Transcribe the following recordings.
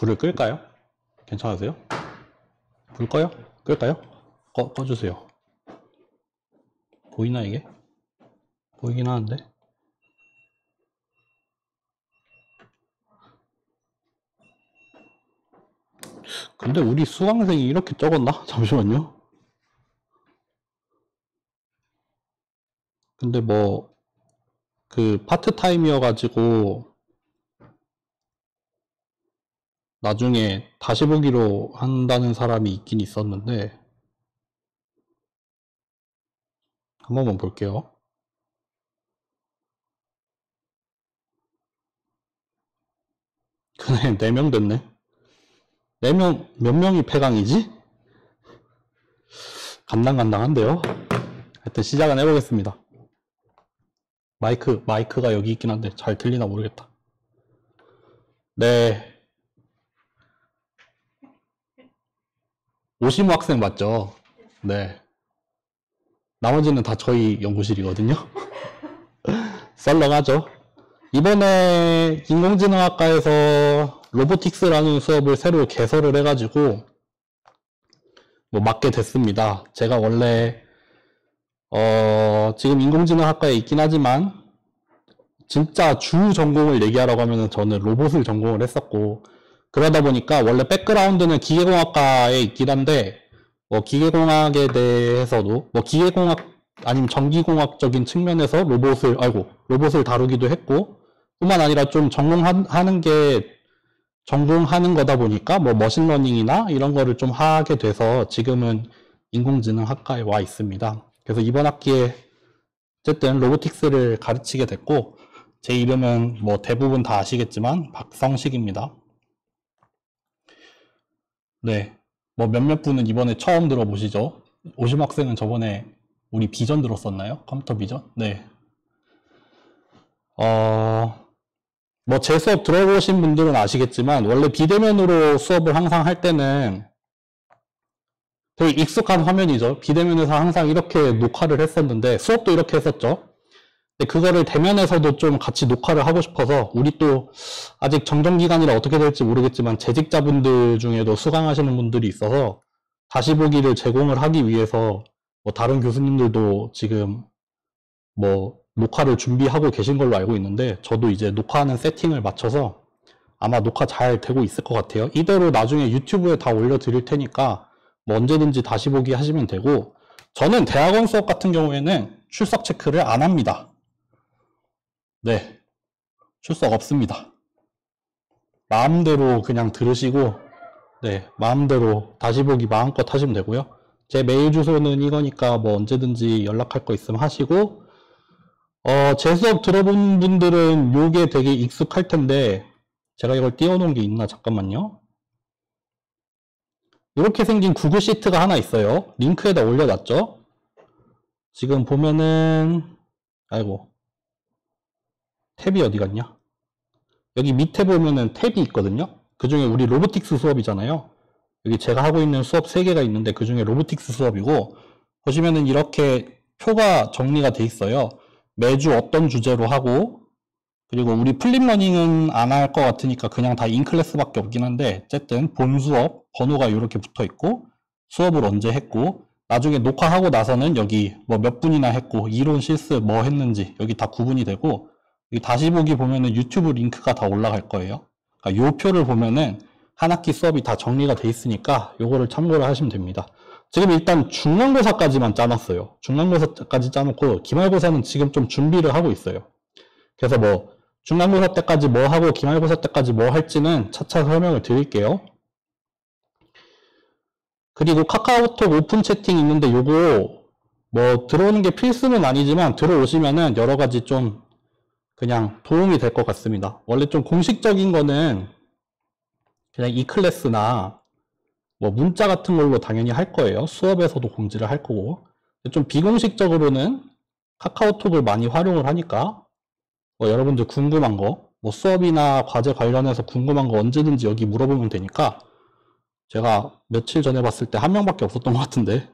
불을 끌까요? 괜찮으세요? 불 꺼요? 끌까요? 꺼주세요. 보이나 이게? 보이긴 하는데. 근데 우리 수강생이 이렇게 적었나? 잠시만요. 근데 뭐 그 파트타임이어가지고 나중에 다시 보기로 한다는 사람이 있긴 있었는데 한 번만 볼게요. 그네 4명 됐네. 4명, 몇 명이 폐강이지? 간당간당한데요? 하여튼 시작은 해보겠습니다. 마이크가 여기 있긴 한데 잘 들리나 모르겠다. 네. 오시무 학생 맞죠? 네. 나머지는 다 저희 연구실이거든요. 썰렁하죠? 이번에 인공지능학과에서 로보틱스라는 수업을 새로 개설을 해가지고 뭐 맡게 됐습니다. 제가 원래 지금 인공지능학과에 있긴 하지만 진짜 주 전공을 얘기하라고 하면 저는 로봇을 전공을 했었고 그러다 보니까 원래 백그라운드는 기계공학과에 있긴 한데 뭐 기계공학에 대해서도 뭐 기계공학 아니면 전기공학적인 측면에서 로봇을 다루기도 했고 뿐만 아니라 좀 전공하는 거다 보니까 뭐 머신러닝이나 이런 거를 좀 하게 돼서 지금은 인공지능학과에 와 있습니다. 그래서 이번 학기에 어쨌든 로보틱스를 가르치게 됐고 제 이름은 뭐 대부분 다 아시겠지만 박성식입니다. 네, 뭐 몇몇 분은 이번에 처음 들어보시죠? 오심 학생은 저번에 우리 비전 들었었나요? 컴퓨터 비전? 네. 뭐 제 수업 들어보신 분들은 아시겠지만 원래 비대면으로 수업을 항상 할 때는 되게 익숙한 화면이죠. 비대면에서 항상 이렇게 녹화를 했었는데 수업도 이렇게 했었죠. 근데 그거를 대면에서도 좀 같이 녹화를 하고 싶어서 우리 또 아직 정정기간이라 어떻게 될지 모르겠지만 재직자분들 중에도 수강하시는 분들이 있어서 다시 보기를 제공을 하기 위해서 뭐 다른 교수님들도 지금 뭐 녹화를 준비하고 계신 걸로 알고 있는데 저도 이제 녹화하는 세팅을 맞춰서 아마 녹화 잘 되고 있을 것 같아요. 이대로 나중에 유튜브에 다 올려드릴 테니까 뭐 언제든지 다시 보기 하시면 되고 저는 대학원 수업 같은 경우에는 출석 체크를 안 합니다. 네, 출석 없습니다. 마음대로 그냥 들으시고 네, 마음대로 다시 보기 마음껏 하시면 되고요. 제 메일 주소는 이거니까 뭐 언제든지 연락할 거 있으면 하시고 제 수업 들어본 분들은 요게 되게 익숙할 텐데 제가 이걸 띄워놓은 게 있나 잠깐만요. 이렇게 생긴 구글 시트가 하나 있어요. 링크에다 올려놨죠. 지금 보면은 아이고 탭이 어디 갔냐? 여기 밑에 보면은 탭이 있거든요. 그 중에 우리 로보틱스 수업이잖아요. 여기 제가 하고 있는 수업 3개가 있는데 그 중에 로보틱스 수업이고 보시면은 이렇게 표가 정리가 돼 있어요. 매주 어떤 주제로 하고 그리고 우리 플립러닝은 안 할 것 같으니까 그냥 다 인클래스밖에 없긴 한데 어쨌든 본 수업 번호가 이렇게 붙어 있고 수업을 언제 했고 나중에 녹화하고 나서는 여기 뭐 몇 분이나 했고 이론 실습 뭐 했는지 여기 다 구분이 되고 여기 다시 보기 보면은 유튜브 링크가 다 올라갈 거예요. 그러니까 요 표를 보면은 한 학기 수업이 다 정리가 돼 있으니까 요거를 참고를 하시면 됩니다. 지금 일단 중간고사까지만 짜놨어요. 중간고사까지 짜놓고 기말고사는 지금 좀 준비를 하고 있어요. 그래서 뭐 중간고사 때까지 뭐 하고 기말고사 때까지 뭐 할지는 차차 설명을 드릴게요. 그리고 카카오톡 오픈 채팅 있는데 요거 뭐 들어오는 게 필수는 아니지만 들어오시면은 여러 가지 좀 그냥 도움이 될 것 같습니다. 원래 좀 공식적인 거는 그냥 이 클래스나 뭐 문자 같은 걸로 당연히 할 거예요. 수업에서도 공지를 할 거고. 좀 비공식적으로는 카카오톡을 많이 활용을 하니까 뭐 여러분들 궁금한 거, 뭐 수업이나 과제 관련해서 궁금한 거 언제든지 여기 물어보면 되니까 제가 며칠 전에 봤을 때 한 명밖에 없었던 것 같은데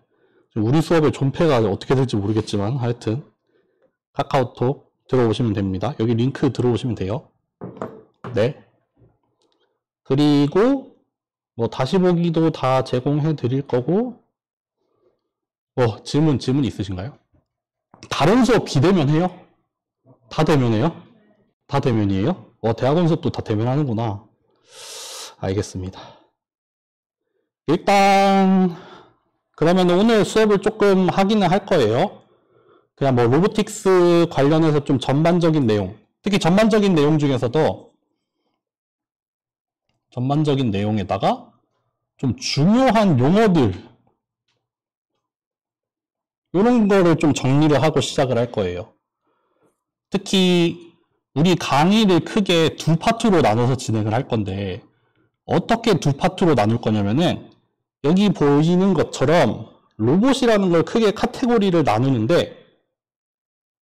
우리 수업의 존폐가 어떻게 될지 모르겠지만 하여튼 카카오톡 들어오시면 됩니다. 여기 링크 들어오시면 돼요. 네. 그리고 뭐 다시 보기도 다 제공해 드릴 거고. 질문 있으신가요? 다른 수업 비대면 해요? 다 대면해요? 다 대면이에요? 대학원 수업도 다 대면하는구나. 알겠습니다. 일단 그러면 오늘 수업을 조금 하기는 할 거예요. 그냥 뭐 로보틱스 관련해서 좀 전반적인 내용, 특히 전반적인 내용 중에서도 전반적인 내용에다가 좀 중요한 용어들 이런 거를 좀 정리를 하고 시작을 할 거예요. 특히 우리 강의를 크게 두 파트로 나눠서 진행을 할 건데 어떻게 두 파트로 나눌 거냐면은 여기 보이는 것처럼 로봇이라는 걸 크게 카테고리를 나누는데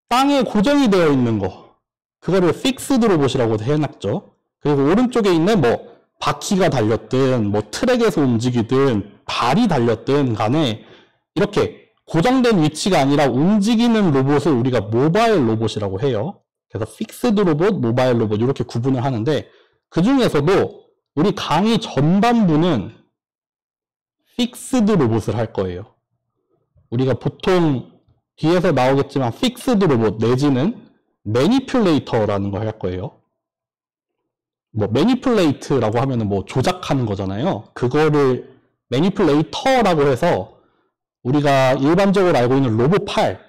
땅에 고정이 되어 있는 거 그거를 픽스드 로봇이라고 해놨죠. 그리고 오른쪽에 있는 뭐 바퀴가 달렸든 뭐 트랙에서 움직이든 발이 달렸든 간에 이렇게 고정된 위치가 아니라 움직이는 로봇을 우리가 모바일 로봇이라고 해요. 그래서 픽스드 로봇, 모바일 로봇 이렇게 구분을 하는데 그 중에서도 우리 강의 전반부는 픽스드 로봇을 할 거예요. 우리가 보통 뒤에서 나오겠지만 픽스드 로봇 내지는 매니플레이터라는 걸 할 거예요. 뭐 매니플레이트라고 하면은 뭐 조작하는 거잖아요. 그거를 매니플레이터라고 해서 우리가 일반적으로 알고 있는 로봇 팔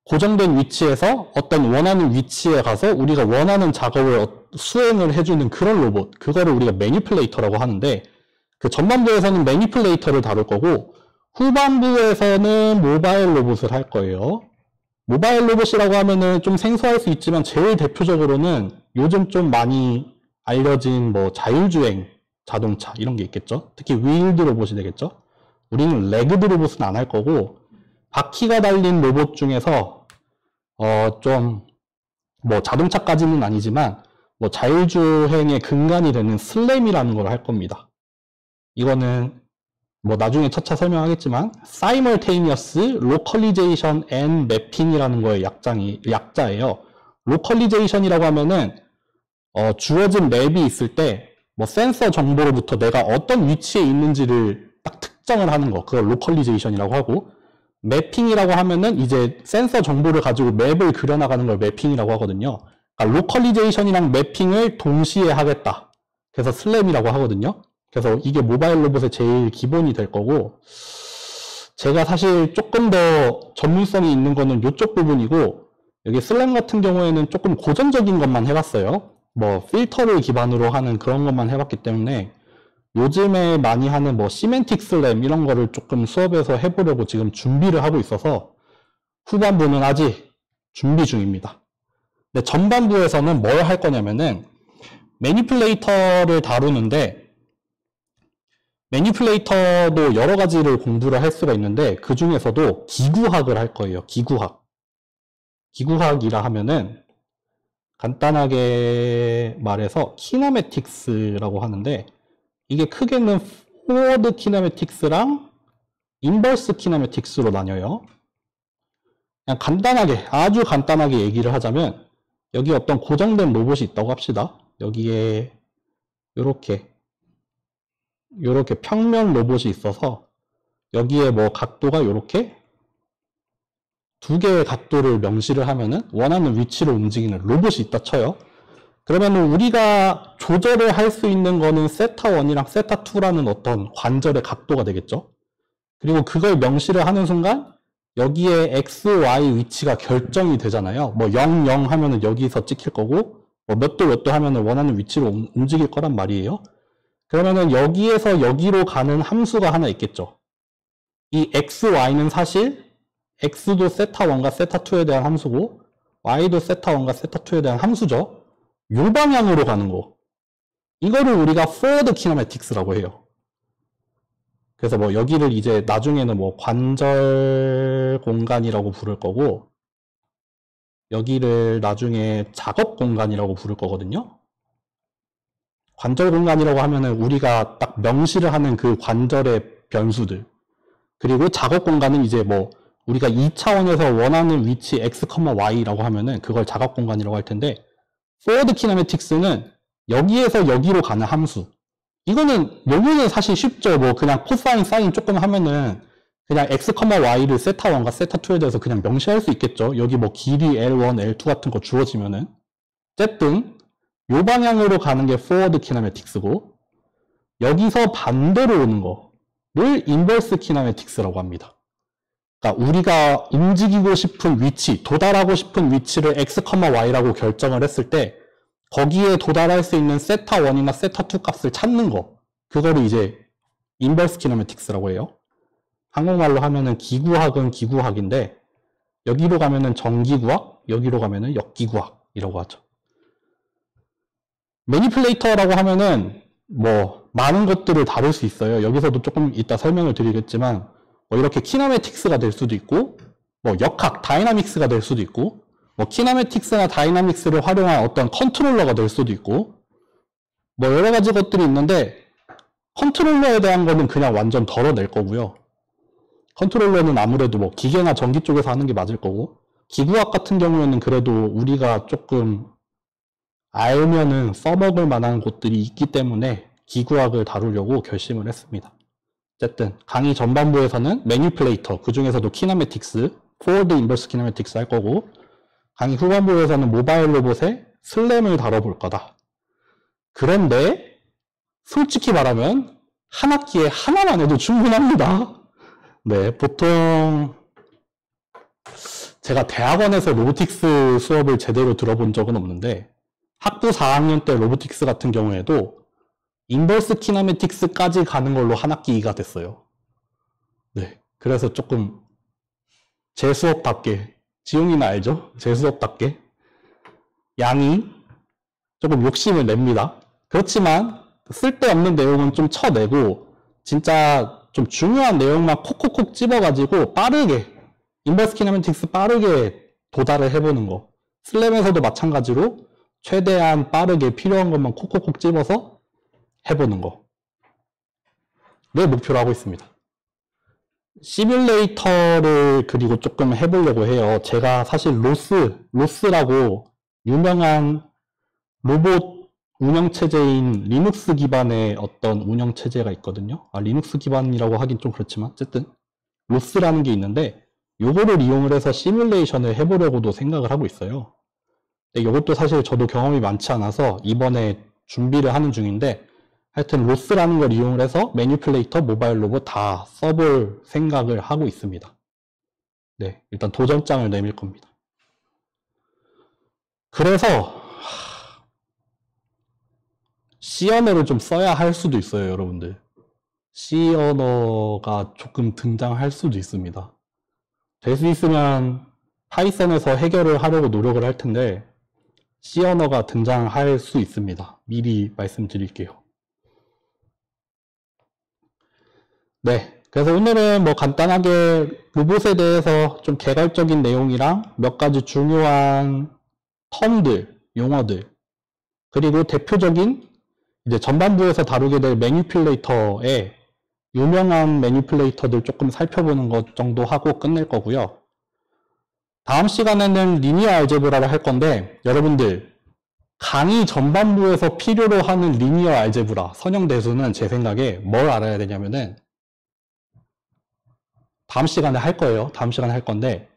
고정된 위치에서 어떤 원하는 위치에 가서 우리가 원하는 작업을 수행을 해주는 그런 로봇 그거를 우리가 매니플레이터라고 하는데 그 전반부에서는 매니플레이터를 다룰 거고 후반부에서는 모바일 로봇을 할 거예요. 모바일 로봇이라고 하면은 좀 생소할 수 있지만 제일 대표적으로는 요즘 좀 많이 알려진 뭐 자율주행 자동차 이런 게 있겠죠. 특히 윌드 로봇이 되겠죠. 우리는 레그드 로봇은 안 할 거고 바퀴가 달린 로봇 중에서 좀 뭐 자동차까지는 아니지만 뭐 자율주행의 근간이 되는 슬램이라는 걸 할 겁니다. 이거는 뭐 나중에 차차 설명하겠지만 Simultaneous Localization and Mapping이라는 거의 약자예요. Localization이라고 하면은 주어진 맵이 있을 때 뭐 센서 정보로부터 내가 어떤 위치에 있는지를 딱 특정을 하는 거 그걸 Localization이라고 하고 매핑이라고 하면은 이제 센서 정보를 가지고 맵을 그려나가는 걸 매핑이라고 하거든요. 그러니까 Localization이랑 매핑을 동시에 하겠다. 그래서 슬램이라고 하거든요. 그래서 이게 모바일 로봇의 제일 기본이 될 거고 제가 사실 조금 더 전문성이 있는 거는 이쪽 부분이고 여기 슬램 같은 경우에는 조금 고전적인 것만 해봤어요. 뭐 필터를 기반으로 하는 그런 것만 해봤기 때문에 요즘에 많이 하는 뭐 시멘틱 슬램 이런 거를 조금 수업에서 해보려고 지금 준비를 하고 있어서 후반부는 아직 준비 중입니다. 근데 전반부에서는 뭘 할 거냐면은 매니플레이터를 다루는데 매니플레이터도 여러 가지를 공부를 할 수가 있는데 그 중에서도 기구학을 할 거예요. 기구학이라 하면은 간단하게 말해서 키네매틱스라고 하는데 이게 크게는 포워드 키네매틱스랑 인버스 키네매틱스로 나뉘어요. 그냥 간단하게 아주 간단하게 얘기를 하자면 여기 어떤 고정된 로봇이 있다고 합시다. 여기에 요렇게 평면 로봇이 있어서 여기에 뭐 각도가 요렇게 두 개의 각도를 명시를 하면은 원하는 위치로 움직이는 로봇이 있다 쳐요. 그러면은 우리가 조절을 할 수 있는 거는 세타1이랑 세타2라는 어떤 관절의 각도가 되겠죠. 그리고 그걸 명시를 하는 순간 여기에 x, y 위치가 결정이 되잖아요. 뭐 0, 0 하면은 여기서 찍힐 거고 뭐 몇 도 하면은 원하는 위치로 움직일 거란 말이에요. 그러면은 여기에서 여기로 가는 함수가 하나 있겠죠. 이 x, y는 사실 x도 세타1과 세타2에 대한 함수고 y도 세타1과 세타2에 대한 함수죠. 요 방향으로 가는 거. 이거를 우리가 forward kinematics라고 해요. 그래서 뭐 여기를 이제 나중에는 뭐 관절 공간이라고 부를 거고 여기를 나중에 작업 공간이라고 부를 거거든요. 관절 공간이라고 하면은 우리가 딱 명시를 하는 그 관절의 변수들. 그리고 작업 공간은 이제 뭐 우리가 2차원에서 원하는 위치 x, y라고 하면은 그걸 작업 공간이라고 할 텐데 forward kinematics는 여기에서 여기로 가는 함수. 이거는 너무는 사실 쉽죠. 뭐 그냥 코사인, 사인 조금 하면은 그냥 x, y를 세타1과 세타2에 대해서 그냥 명시할 수 있겠죠. 여기 뭐 길이 L1, L2 같은 거 주어지면은. 어쨌든 요 방향으로 가는 게 포워드 키네매틱스고 여기서 반대로 오는 거를 인버스 키네매틱스라고 합니다. 그러니까 우리가 움직이고 싶은 위치, 도달하고 싶은 위치를 x, y라고 결정을 했을 때 거기에 도달할 수 있는 세타1이나 세타2 값을 찾는 거, 그거를 이제 인버스 키네매틱스라고 해요. 한국말로 하면은 기구학은 기구학인데 여기로 가면은 정기구학, 여기로 가면은 역기구학이라고 하죠. 매니플레이터라고 하면은 뭐 많은 것들을 다룰 수 있어요. 여기서도 조금 이따 설명을 드리겠지만 뭐 이렇게 키네매틱스가 될 수도 있고 뭐 역학, 다이나믹스가 될 수도 있고 뭐 키네매틱스나 다이나믹스를 활용한 어떤 컨트롤러가 될 수도 있고 뭐 여러 가지 것들이 있는데 컨트롤러에 대한 거는 그냥 완전 덜어낼 거고요. 컨트롤러는 아무래도 뭐 기계나 전기 쪽에서 하는 게 맞을 거고 기구학 같은 경우에는 그래도 우리가 조금 알면은 써먹을 만한 곳들이 있기 때문에 기구학을 다루려고 결심을 했습니다. 어쨌든 강의 전반부에서는 매니플레이터, 그 중에서도 키네매틱스, 포워드 인버스 키네매틱스 할 거고 강의 후반부에서는 모바일 로봇의 슬램을 다뤄볼 거다. 그런데 솔직히 말하면 한 학기에 하나만 해도 충분합니다. 네, 보통 제가 대학원에서 로보틱스 수업을 제대로 들어본 적은 없는데 학부 4학년 때 로보틱스 같은 경우에도 인버스 키네매틱스까지 가는 걸로 한 학기 2가 됐어요. 네, 그래서 조금 제 수업답게, 지용이는 알죠? 제 수업답게 양이 조금 욕심을 냅니다. 그렇지만 쓸데없는 내용은 좀 쳐내고 진짜 좀 중요한 내용만 콕콕콕 집어가지고 빠르게 인버스 키네매틱스 빠르게 도달을 해보는 거. 슬램에서도 마찬가지로 최대한 빠르게 필요한 것만 콕콕콕 집어서 해보는 거를 목표로 하고 있습니다. 시뮬레이터를 그리고 조금 해보려고 해요. 제가 사실 로스라고 유명한 로봇 운영체제인 리눅스 기반의 어떤 운영체제가 있거든요. 리눅스 기반이라고 하긴 좀 그렇지만 어쨌든 로스라는 게 있는데 요거를 이용을 해서 시뮬레이션을 해보려고도 생각을 하고 있어요. 근데 이것도 사실 저도 경험이 많지 않아서 이번에 준비를 하는 중인데 하여튼 로스라는 걸 이용을 해서 매니플레이터, 모바일 로봇 다 써볼 생각을 하고 있습니다. 네, 일단 도전장을 내밀 겁니다. 그래서 C 언어를 좀 써야 할 수도 있어요, 여러분들. C 언어가 조금 등장할 수도 있습니다. 될 수 있으면 파이썬에서 해결을 하려고 노력을 할 텐데 C 언어가 등장할 수 있습니다. 미리 말씀드릴게요. 네, 그래서 오늘은 뭐 간단하게 로봇에 대해서 좀 개괄적인 내용이랑 몇 가지 중요한 텀들, 용어들, 그리고 대표적인 이제 전반부에서 다루게 될 매니플레이터의 유명한 매니플레이터들 조금 살펴보는 것 정도 하고 끝낼 거고요. 다음 시간에는 리니어 알제브라를 할 건데 여러분들 강의 전반부에서 필요로 하는 리니어 알제브라 선형대수는 제 생각에 뭘 알아야 되냐면은 다음 시간에 할 거예요. 다음 시간에 할 건데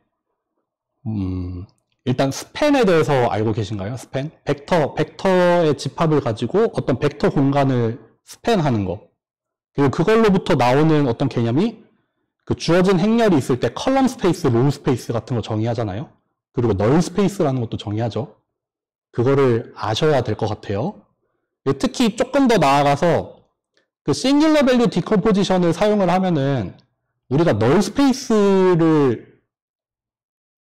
일단 스팬에 대해서 알고 계신가요? 스팬? 벡터의 집합을 가지고 어떤 벡터 공간을 스팬하는 거. 그리고 그걸로부터 나오는 어떤 개념이 그 주어진 행렬이 있을 때 컬럼 스페이스, 로우 스페이스 같은 거 정의하잖아요. 그리고 널 스페이스라는 것도 정의하죠. 그거를 아셔야 될 것 같아요. 특히 조금 더 나아가서 그 싱귤러 밸류 디컴포지션을 사용을 하면은 우리가 널 스페이스를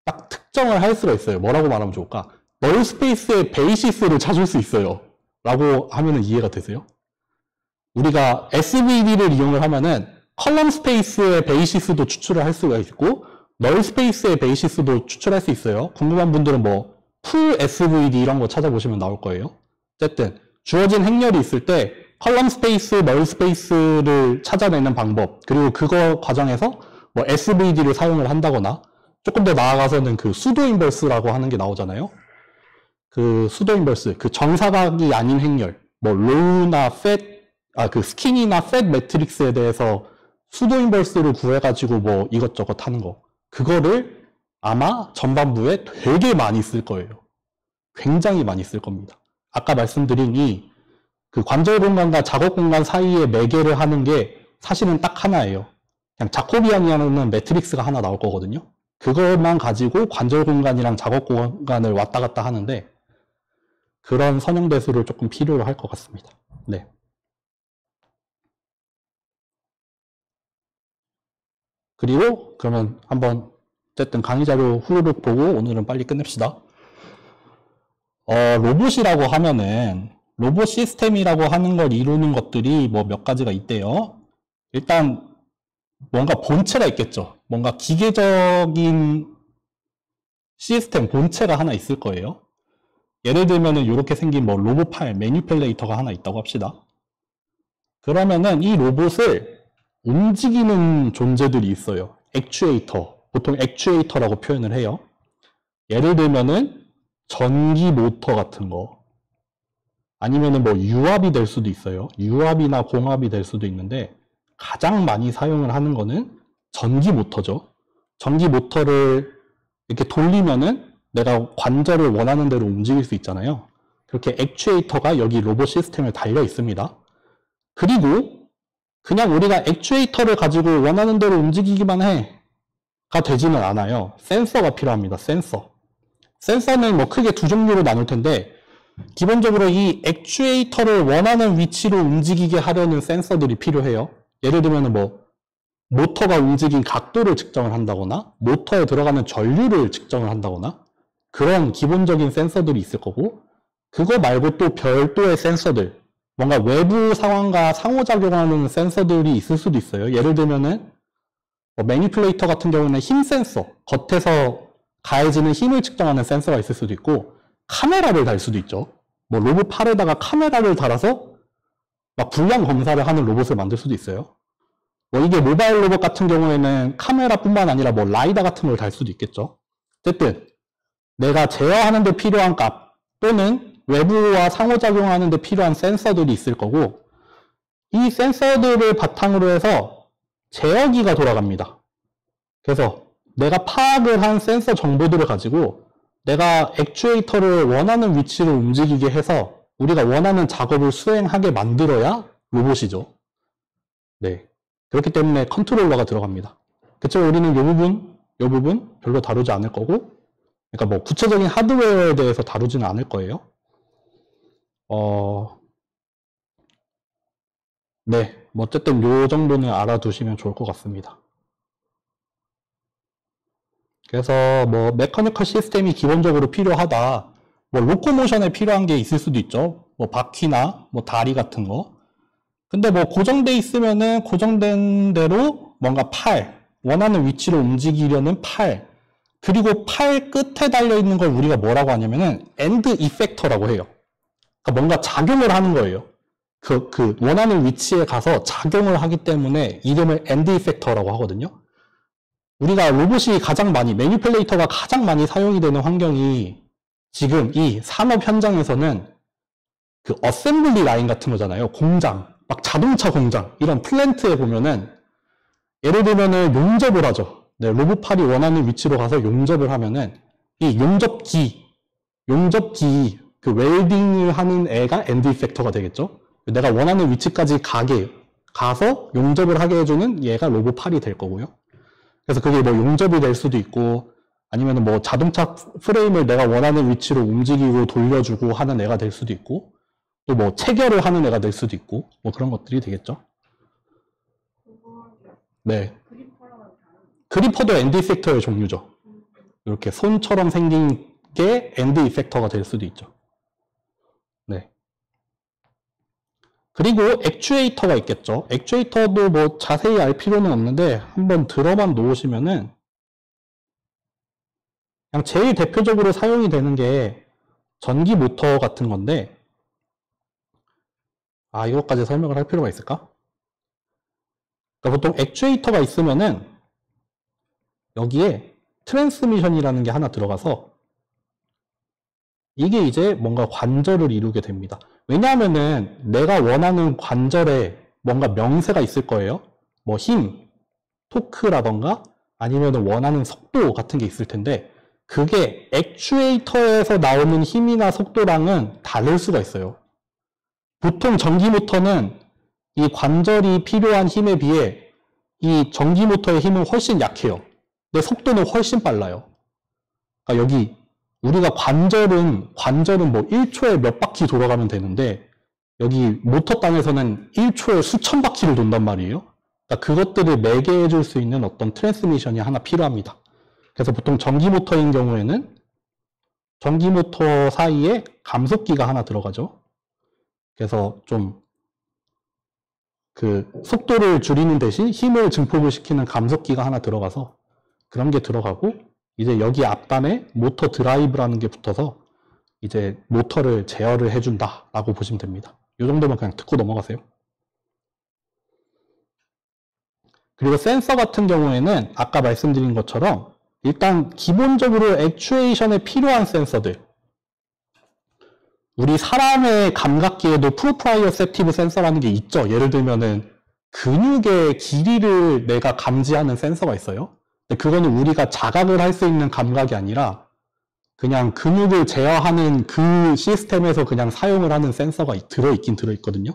딱 특정을 할 수가 있어요. 뭐라고 말하면 좋을까? 널 스페이스의 베이시스를 찾을 수 있어요. 라고 하면은 이해가 되세요? 우리가 SVD를 이용을 하면은 컬럼 스페이스의 베이시스도 추출을 할 수가 있고 널 스페이스의 베이시스도 추출할 수 있어요. 궁금한 분들은 뭐 풀 SVD 이런 거 찾아보시면 나올 거예요. 어쨌든 주어진 행렬이 있을 때 컬럼 스페이스, 널 스페이스를 찾아내는 방법, 그리고 그거 과정에서 뭐 SVD를 사용을 한다거나 조금 더 나아가서는 그 수도 인버스라고 하는 게 나오잖아요. 그 수도 인버스, 그 정사각이 아닌 행렬, 뭐 로우나 팻 그 스킨이나 셋 매트릭스에 대해서 수도 인버스를 구해가지고 뭐 이것저것 하는 거. 그거를 아마 전반부에 되게 많이 쓸 거예요. 굉장히 많이 쓸 겁니다. 아까 말씀드린 그 관절 공간과 작업 공간 사이에 매개를 하는 게 사실은 딱 하나예요. 그냥 자코비안이라는 매트릭스가 하나 나올 거거든요. 그것만 가지고 관절 공간이랑 작업 공간을 왔다 갔다 하는데 그런 선형대수를 조금 필요로 할 것 같습니다. 네. 그리고 그러면 한번 어쨌든 강의 자료 후루룩 보고 오늘은 빨리 끝냅시다. 로봇이라고 하면은 로봇 시스템이라고 하는 걸 이루는 것들이 뭐 몇 가지가 있대요. 일단 뭔가 본체가 있겠죠. 뭔가 기계적인 시스템 본체가 하나 있을 거예요. 예를 들면은 이렇게 생긴 뭐 로봇 파일, 매니플레이터가 하나 있다고 합시다. 그러면은 이 로봇을 움직이는 존재들이 있어요. 액추에이터, 보통 액추에이터라고 표현을 해요. 예를 들면은 전기 모터 같은 거, 아니면은 뭐 유압이 될 수도 있어요. 유압이나 공압이 될 수도 있는데 가장 많이 사용을 하는 거는 전기 모터죠. 전기 모터를 이렇게 돌리면은 내가 관절을 원하는 대로 움직일 수 있잖아요. 그렇게 액추에이터가 여기 로봇 시스템에 달려 있습니다. 그리고 그냥 우리가 액추에이터를 가지고 원하는 대로 움직이기만 해가 되지는 않아요. 센서가 필요합니다. 센서는 뭐 크게 두 종류로 나눌 텐데 기본적으로 이 액추에이터를 원하는 위치로 움직이게 하려는 센서들이 필요해요. 예를 들면 뭐 모터가 움직인 각도를 측정을 한다거나 모터에 들어가는 전류를 측정을 한다거나 그런 기본적인 센서들이 있을 거고 그거 말고 또 별도의 센서들 뭔가 외부 상황과 상호작용하는 센서들이 있을 수도 있어요. 예를 들면은 매니플레이터 같은 경우는 힘 센서, 겉에서 가해지는 힘을 측정하는 센서가 있을 수도 있고 카메라를 달 수도 있죠. 뭐 로봇 팔에다가 카메라를 달아서 막 불량 검사를 하는 로봇을 만들 수도 있어요. 뭐 이게 모바일 로봇 같은 경우에는 카메라뿐만 아니라 뭐 라이다 같은 걸 달 수도 있겠죠. 어쨌든 내가 제어하는 데 필요한 값 또는 외부와 상호작용하는 데 필요한 센서들이 있을 거고 이 센서들을 바탕으로 해서 제어기가 돌아갑니다. 그래서 내가 파악을 한 센서 정보들을 가지고 내가 액추에이터를 원하는 위치로 움직이게 해서 우리가 원하는 작업을 수행하게 만들어야 로봇이죠. 네. 그렇기 때문에 컨트롤러가 들어갑니다. 그쵸? 우리는 이 부분 별로 다루지 않을 거고 그러니까 뭐 구체적인 하드웨어에 대해서 다루지는 않을 거예요. 네, 뭐 어쨌든 요 정도는 알아두시면 좋을 것 같습니다. 그래서 뭐 메커니컬 시스템이 기본적으로 필요하다. 뭐 로코모션에 필요한 게 있을 수도 있죠. 뭐 바퀴나 뭐 다리 같은 거. 근데 뭐 고정돼 있으면은 고정된 대로 뭔가 원하는 위치로 움직이려는 그리고 팔 끝에 달려 있는 걸 우리가 뭐라고 하냐면은 엔드 이펙터라고 해요. 그러니까 뭔가 작용을 하는 거예요. 그 원하는 위치에 가서 작용을 하기 때문에 이름을 엔드 이펙터라고 하거든요. 우리가 로봇이 매니플레이터가 가장 많이 사용이 되는 환경이 지금 이 산업 현장에서는 그 어셈블리 라인 같은 거잖아요. 공장, 막 자동차 공장, 이런 플랜트에 보면은 예를 들면은 용접을 하죠. 네, 로봇팔이 원하는 위치로 가서 용접을 하면은 이 용접기, 그 웰딩을 하는 애가 엔드 이펙터가 되겠죠. 내가 원하는 위치까지 가서 용접을 하게 해주는 얘가 로봇팔이 될 거고요. 그래서 그게 뭐 용접이 될 수도 있고 아니면 뭐 자동차 프레임을 내가 원하는 위치로 움직이고 돌려주고 하는 애가 될 수도 있고 또 뭐 체결을 하는 애가 될 수도 있고 뭐 그런 것들이 되겠죠. 네. 그리퍼도 엔드 이펙터의 종류죠. 이렇게 손처럼 생긴 게 엔드 이펙터가 될 수도 있죠. 네. 그리고 액추에이터가 있겠죠. 액추에이터도 뭐 자세히 알 필요는 없는데 한번 들어만 놓으시면은 그냥 제일 대표적으로 사용이 되는 게 전기 모터 같은 건데 이것까지 설명을 할 필요가 있을까? 그러니까 보통 액추에이터가 있으면은 여기에 트랜스미션이라는 게 하나 들어가서 이게 이제 뭔가 관절을 이루게 됩니다. 왜냐하면은 내가 원하는 관절에 뭔가 명세가 있을 거예요. 뭐 힘, 토크라던가 아니면 원하는 속도 같은 게 있을 텐데 그게 액추에이터에서 나오는 힘이나 속도랑은 다를 수가 있어요. 보통 전기모터는 이 관절이 필요한 힘에 비해 이 전기모터의 힘은 훨씬 약해요. 근데 속도는 훨씬 빨라요. 그러니까 여기 우리가 관절은 뭐 1초에 몇 바퀴 돌아가면 되는데 여기 모터 땅에서는 1초에 수천 바퀴를 돈단 말이에요. 그러니까 그것들을 매개해 줄 수 있는 어떤 트랜스미션이 하나 필요합니다. 그래서 보통 전기모터인 경우에는 전기모터 사이에 감속기가 하나 들어가죠. 그래서 좀 그 속도를 줄이는 대신 힘을 증폭을 시키는 감속기가 하나 들어가서 그런 게 들어가고 이제 여기 앞단에 모터 드라이브라는 게 붙어서 이제 모터를 제어를 해준다라고 보시면 됩니다. 이 정도만 그냥 듣고 넘어가세요. 그리고 센서 같은 경우에는 아까 말씀드린 것처럼 일단 기본적으로 액추에이션에 필요한 센서들 우리 사람의 감각기에도 프로프라이오셉티브 센서라는 게 있죠. 예를 들면은 근육의 길이를 내가 감지하는 센서가 있어요. 근데 그거는 우리가 자각을 할 수 있는 감각이 아니라 그냥 근육을 제어하는 그 시스템에서 그냥 사용을 하는 센서가 들어있긴 들어있거든요.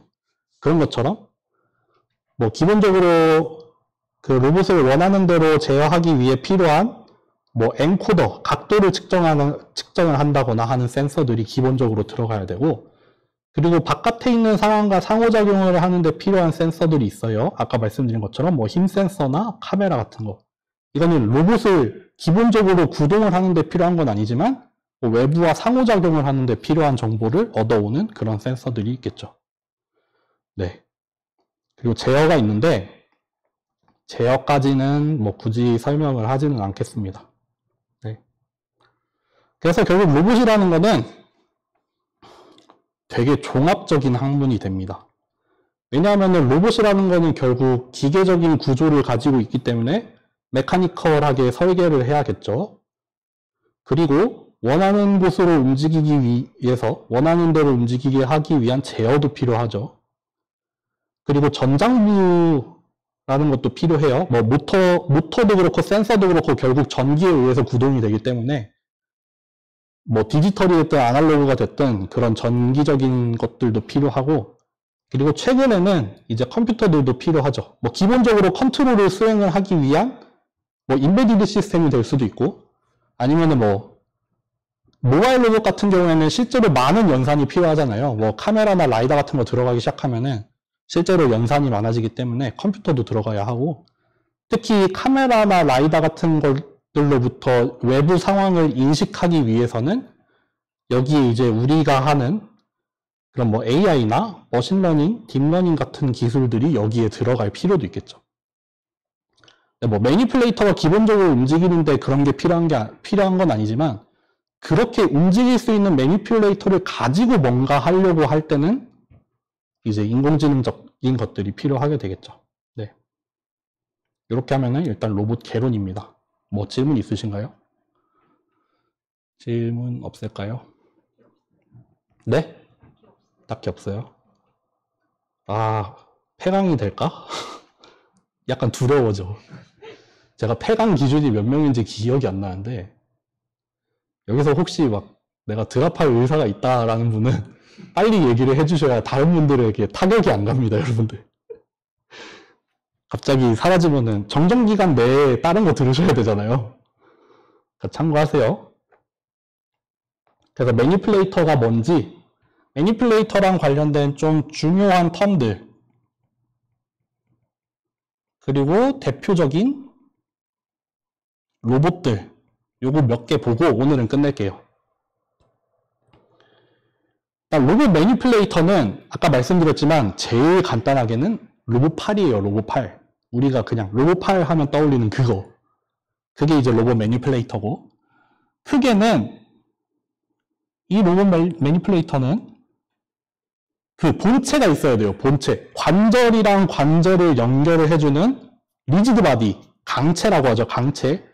그런 것처럼 뭐 기본적으로 그 로봇을 원하는 대로 제어하기 위해 필요한 뭐 엔코더, 각도를 측정을 한다거나 하는 센서들이 기본적으로 들어가야 되고 그리고 바깥에 있는 상황과 상호작용을 하는데 필요한 센서들이 있어요. 아까 말씀드린 것처럼 뭐 힘 센서나 카메라 같은 거. 이거는 로봇을 기본적으로 구동을 하는데 필요한 건 아니지만 뭐 외부와 상호작용을 하는데 필요한 정보를 얻어오는 그런 센서들이 있겠죠. 네. 그리고 제어가 있는데 제어까지는 뭐 굳이 설명을 하지는 않겠습니다. 네. 그래서 결국 로봇이라는 거는 되게 종합적인 학문이 됩니다. 왜냐하면 로봇이라는 거는 결국 기계적인 구조를 가지고 있기 때문에 메카니컬하게 설계를 해야겠죠. 그리고 원하는 곳으로 움직이기 위해서 원하는 대로 움직이게 하기 위한 제어도 필요하죠. 그리고 전장부라는 것도 필요해요. 뭐 모터도 그렇고 센서도 그렇고 결국 전기에 의해서 구동이 되기 때문에 뭐 디지털이 됐든 아날로그가 됐든 그런 전기적인 것들도 필요하고 그리고 최근에는 이제 컴퓨터들도 필요하죠. 뭐 기본적으로 컨트롤을 수행을 하기 위한 뭐 인베디드 시스템이 될 수도 있고 아니면은 뭐 모바일 로봇 같은 경우에는 실제로 많은 연산이 필요하잖아요. 뭐 카메라나 라이다 같은 거 들어가기 시작하면은 실제로 연산이 많아지기 때문에 컴퓨터도 들어가야 하고 특히 카메라나 라이다 같은 것들로부터 외부 상황을 인식하기 위해서는 여기에 이제 우리가 하는 그런 뭐 AI나 머신러닝, 딥러닝 같은 기술들이 여기에 들어갈 필요도 있겠죠. 뭐 매니플레이터가 기본적으로 움직이는데 그런 게 필요한 건 아니지만 그렇게 움직일 수 있는 매니플레이터를 가지고 뭔가 하려고 할 때는 이제 인공지능적인 것들이 필요하게 되겠죠. 네. 이렇게 하면은 일단 로봇 개론입니다. 뭐 질문 있으신가요? 질문 없을까요? 네? 딱히 없어요. 아, 폐강이 될까? 약간 두려워져. 제가 폐강 기준이 몇 명인지 기억이 안 나는데 여기서 혹시 막 내가 드랍할 의사가 있다라는 분은 빨리 얘기를 해주셔야 다른 분들에게 타격이 안 갑니다, 여러분들. 갑자기 사라지면은 정정기간 내에 다른 거 들으셔야 되잖아요. 그러니까 참고하세요. 그래서 매니플레이터가 뭔지, 매니플레이터랑 관련된 좀 중요한 텀들, 그리고 대표적인 로봇들, 요거 몇 개 보고 오늘은 끝낼게요. 로봇 매니플레이터는 아까 말씀드렸지만 제일 간단하게는 로봇 8이에요. 로봇 8. 우리가 그냥 로봇 8 하면 떠올리는 그거. 그게 이제 로봇 매니플레이터고 크게는 이 로봇 매니플레이터는 그 본체가 있어야 돼요. 본체. 관절이랑 관절을 연결을 해주는 리지드 바디. 강체라고 하죠. 강체.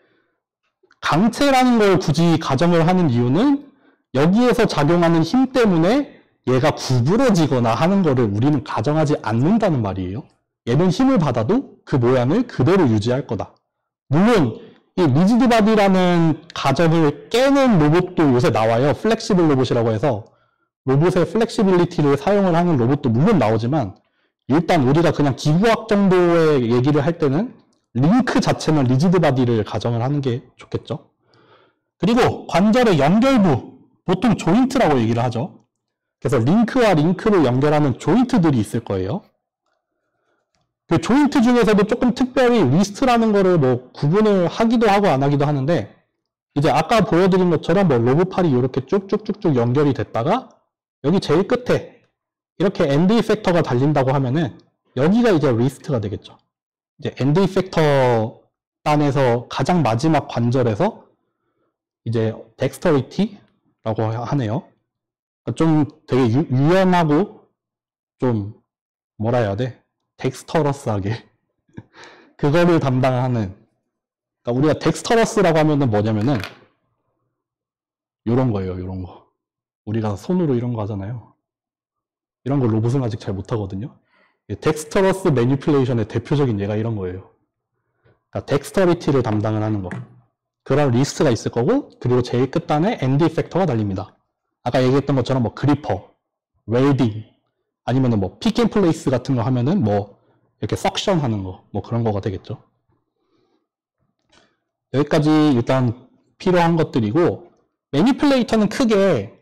강체라는 걸 굳이 가정을 하는 이유는 여기에서 작용하는 힘 때문에 얘가 구부러지거나 하는 거를 우리는 가정하지 않는다는 말이에요. 얘는 힘을 받아도 그 모양을 그대로 유지할 거다. 물론 이 리지드 바디라는 가정을 깨는 로봇도 요새 나와요. 플렉시블 로봇이라고 해서 로봇의 플렉시빌리티를 사용을 하는 로봇도 물론 나오지만 일단 우리가 그냥 기구학 정도의 얘기를 할 때는 링크 자체는 리지드 바디를 가정을 하는 게 좋겠죠. 그리고 관절의 연결부, 보통 조인트라고 얘기를 하죠. 그래서 링크와 링크를 연결하는 조인트들이 있을 거예요. 그 조인트 중에서도 조금 특별히 리스트라는 거를 뭐 구분을 하기도 하고 안 하기도 하는데, 이제 아까 보여드린 것처럼 뭐 로봇팔이 이렇게 쭉쭉쭉쭉 연결이 됐다가 여기 제일 끝에 이렇게 엔드 이펙터가 달린다고 하면은 여기가 이제 리스트가 되겠죠. 이제 엔드 이펙터 단에서 가장 마지막 관절에서 이제 덱스터리티라고 하네요. 좀 되게 유연하고 좀 뭐라 해야 돼? 덱스터러스하게 그거를 담당하는, 그러니까 우리가 덱스터러스라고 하면은 뭐냐면은 요런 거예요. 요런 거 우리가 손으로 이런 거 하잖아요. 이런 거 로봇은 아직 잘 못하거든요. 덱스터러스 매니플레이션의 대표적인 예가 이런 거예요. 그러니까 덱스터리티를 담당을 하는 거, 그런 리스트가 있을 거고, 그리고 제일 끝단에 엔드 이펙터가 달립니다. 아까 얘기했던 것처럼 뭐 그리퍼, 웰딩, 아니면은 뭐 픽앤플레이스 같은 거 하면은 뭐 이렇게 석션 하는 거, 뭐 그런 거가 되겠죠. 여기까지 일단 필요한 것들이고, 매니플레이터는 크게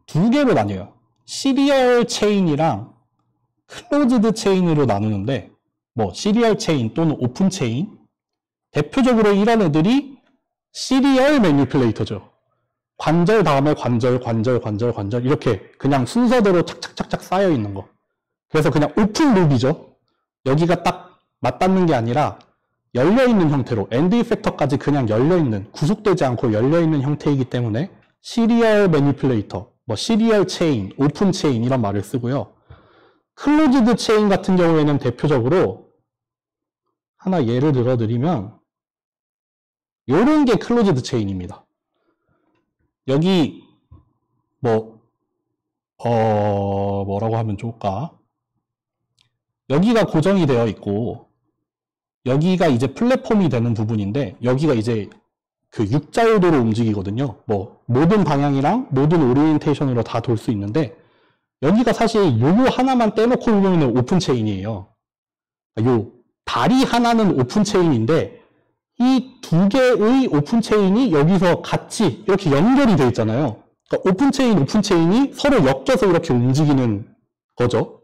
두 개로 나뉘어요. 시리얼 체인이랑 클로즈드 체인으로 나누는데, 뭐 시리얼 체인 또는 오픈 체인, 대표적으로 이런 애들이 시리얼 매니플레이터죠. 관절 다음에 관절, 관절, 관절, 관절 이렇게 그냥 순서대로 착착착착 쌓여 있는 거. 그래서 그냥 오픈 룹이죠. 여기가 딱 맞닿는 게 아니라 열려있는 형태로, 엔드 이펙터까지 그냥 열려있는, 구속되지 않고 열려있는 형태이기 때문에 시리얼 매니플레이터, 뭐 시리얼 체인, 오픈 체인 이런 말을 쓰고요. 클로즈드 체인 같은 경우에는 대표적으로 하나 예를 들어드리면 요런 게 클로즈드 체인입니다. 여기 뭐라고 하면 좋을까? 여기가 고정이 되어 있고 여기가 이제 플랫폼이 되는 부분인데, 여기가 이제 그 육자유도로 움직이거든요. 뭐 모든 방향이랑 모든 오리엔테이션으로 다 돌 수 있는데, 여기가 사실 요거 하나만 떼놓고 보면 오픈 체인이에요. 요 다리 하나는 오픈 체인인데 이 두 개의 오픈 체인이 여기서 같이 이렇게 연결이 되어 있잖아요. 그러니까 오픈 체인이 서로 엮여서 이렇게 움직이는 거죠.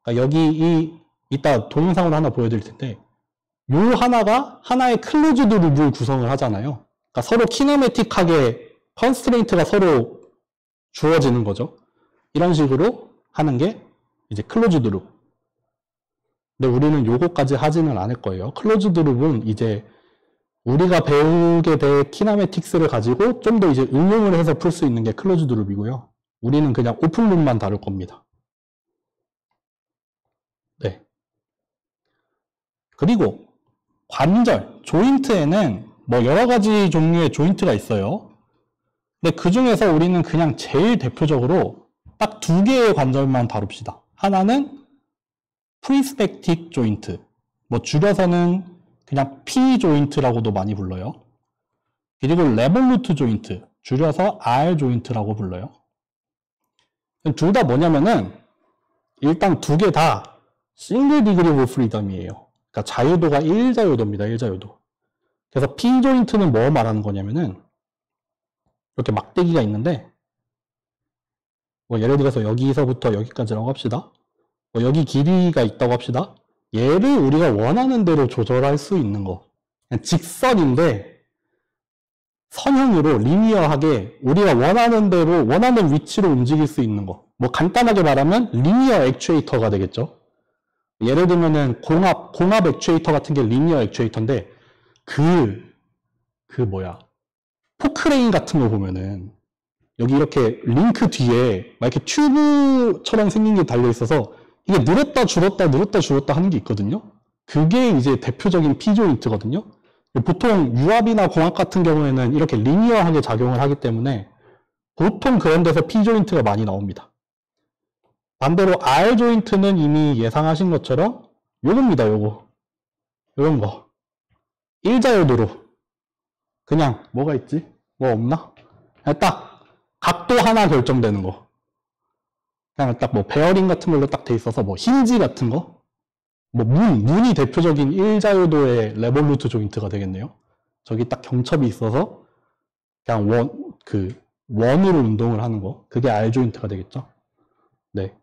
그러니까 여기 이따 동영상으로 하나 보여드릴 텐데, 요 하나가 하나의 클로즈드 룹을 구성을 하잖아요. 그러니까 서로 키네매틱하게 컨스트레인트가 서로 주어지는 거죠. 이런 식으로 하는 게 이제 클로즈드 룹. 근데 우리는 요거까지 하지는 않을 거예요. 클로즈드 룹은 이제 우리가 배우게 될 키네매틱스를 가지고 좀 더 이제 응용을 해서 풀 수 있는 게 클로즈드 룹이고요. 우리는 그냥 오픈 룹만 다룰 겁니다. 네. 그리고 관절, 조인트에는 뭐 여러 가지 종류의 조인트가 있어요. 근데 그 중에서 우리는 그냥 제일 대표적으로 딱 두 개의 관절만 다룹시다. 하나는 프리스펙틱 조인트, 뭐 줄여서는 그냥 P 조인트라고도 많이 불러요. 그리고 레볼루트 조인트, 줄여서 R 조인트라고 불러요. 둘 다 뭐냐면은 일단 두 개 다 싱글 디그리 오브 프리덤이에요. 그러니까 자유도가 1자유도입니다. 1자유도. 그래서 P 조인트는 뭐 말하는 거냐면은 이렇게 막대기가 있는데, 뭐 예를 들어서 여기서부터 여기까지라고 합시다. 뭐 여기 길이가 있다고 합시다. 얘를 우리가 원하는 대로 조절할 수 있는 거. 그냥 직선인데 선형으로 리니어하게 우리가 원하는 대로 원하는 위치로 움직일 수 있는 거. 뭐 간단하게 말하면 리니어 액추에이터가 되겠죠. 예를 들면은 공합 액추에이터 같은 게 리니어 액추에이터인데, 포크레인 같은 거 보면은 여기 이렇게 링크 뒤에 막 이렇게 튜브처럼 생긴 게 달려 있어서 이게 늘었다 줄었다 하는 게 있거든요. 그게 이제 대표적인 P 조인트거든요. 보통 유압이나 공합 같은 경우에는 이렇게 리니어하게 작용을 하기 때문에 보통 그런 데서 P 조인트가 많이 나옵니다. 반대로 R 조인트는 이미 예상하신 것처럼 요겁니다. 요거. 요런 거. 일자요도로. 그냥 뭐가 있지? 뭐 없나? 그냥 딱 각도 하나 결정되는 거. 그냥 딱 뭐 베어링 같은 걸로 딱 돼 있어서 뭐 힌지 같은 거. 뭐 문이 대표적인 일자요도의 레볼루트 조인트가 되겠네요. 저기 딱 경첩이 있어서 그냥 원으로 운동을 하는 거. 그게 R 조인트가 되겠죠. 네.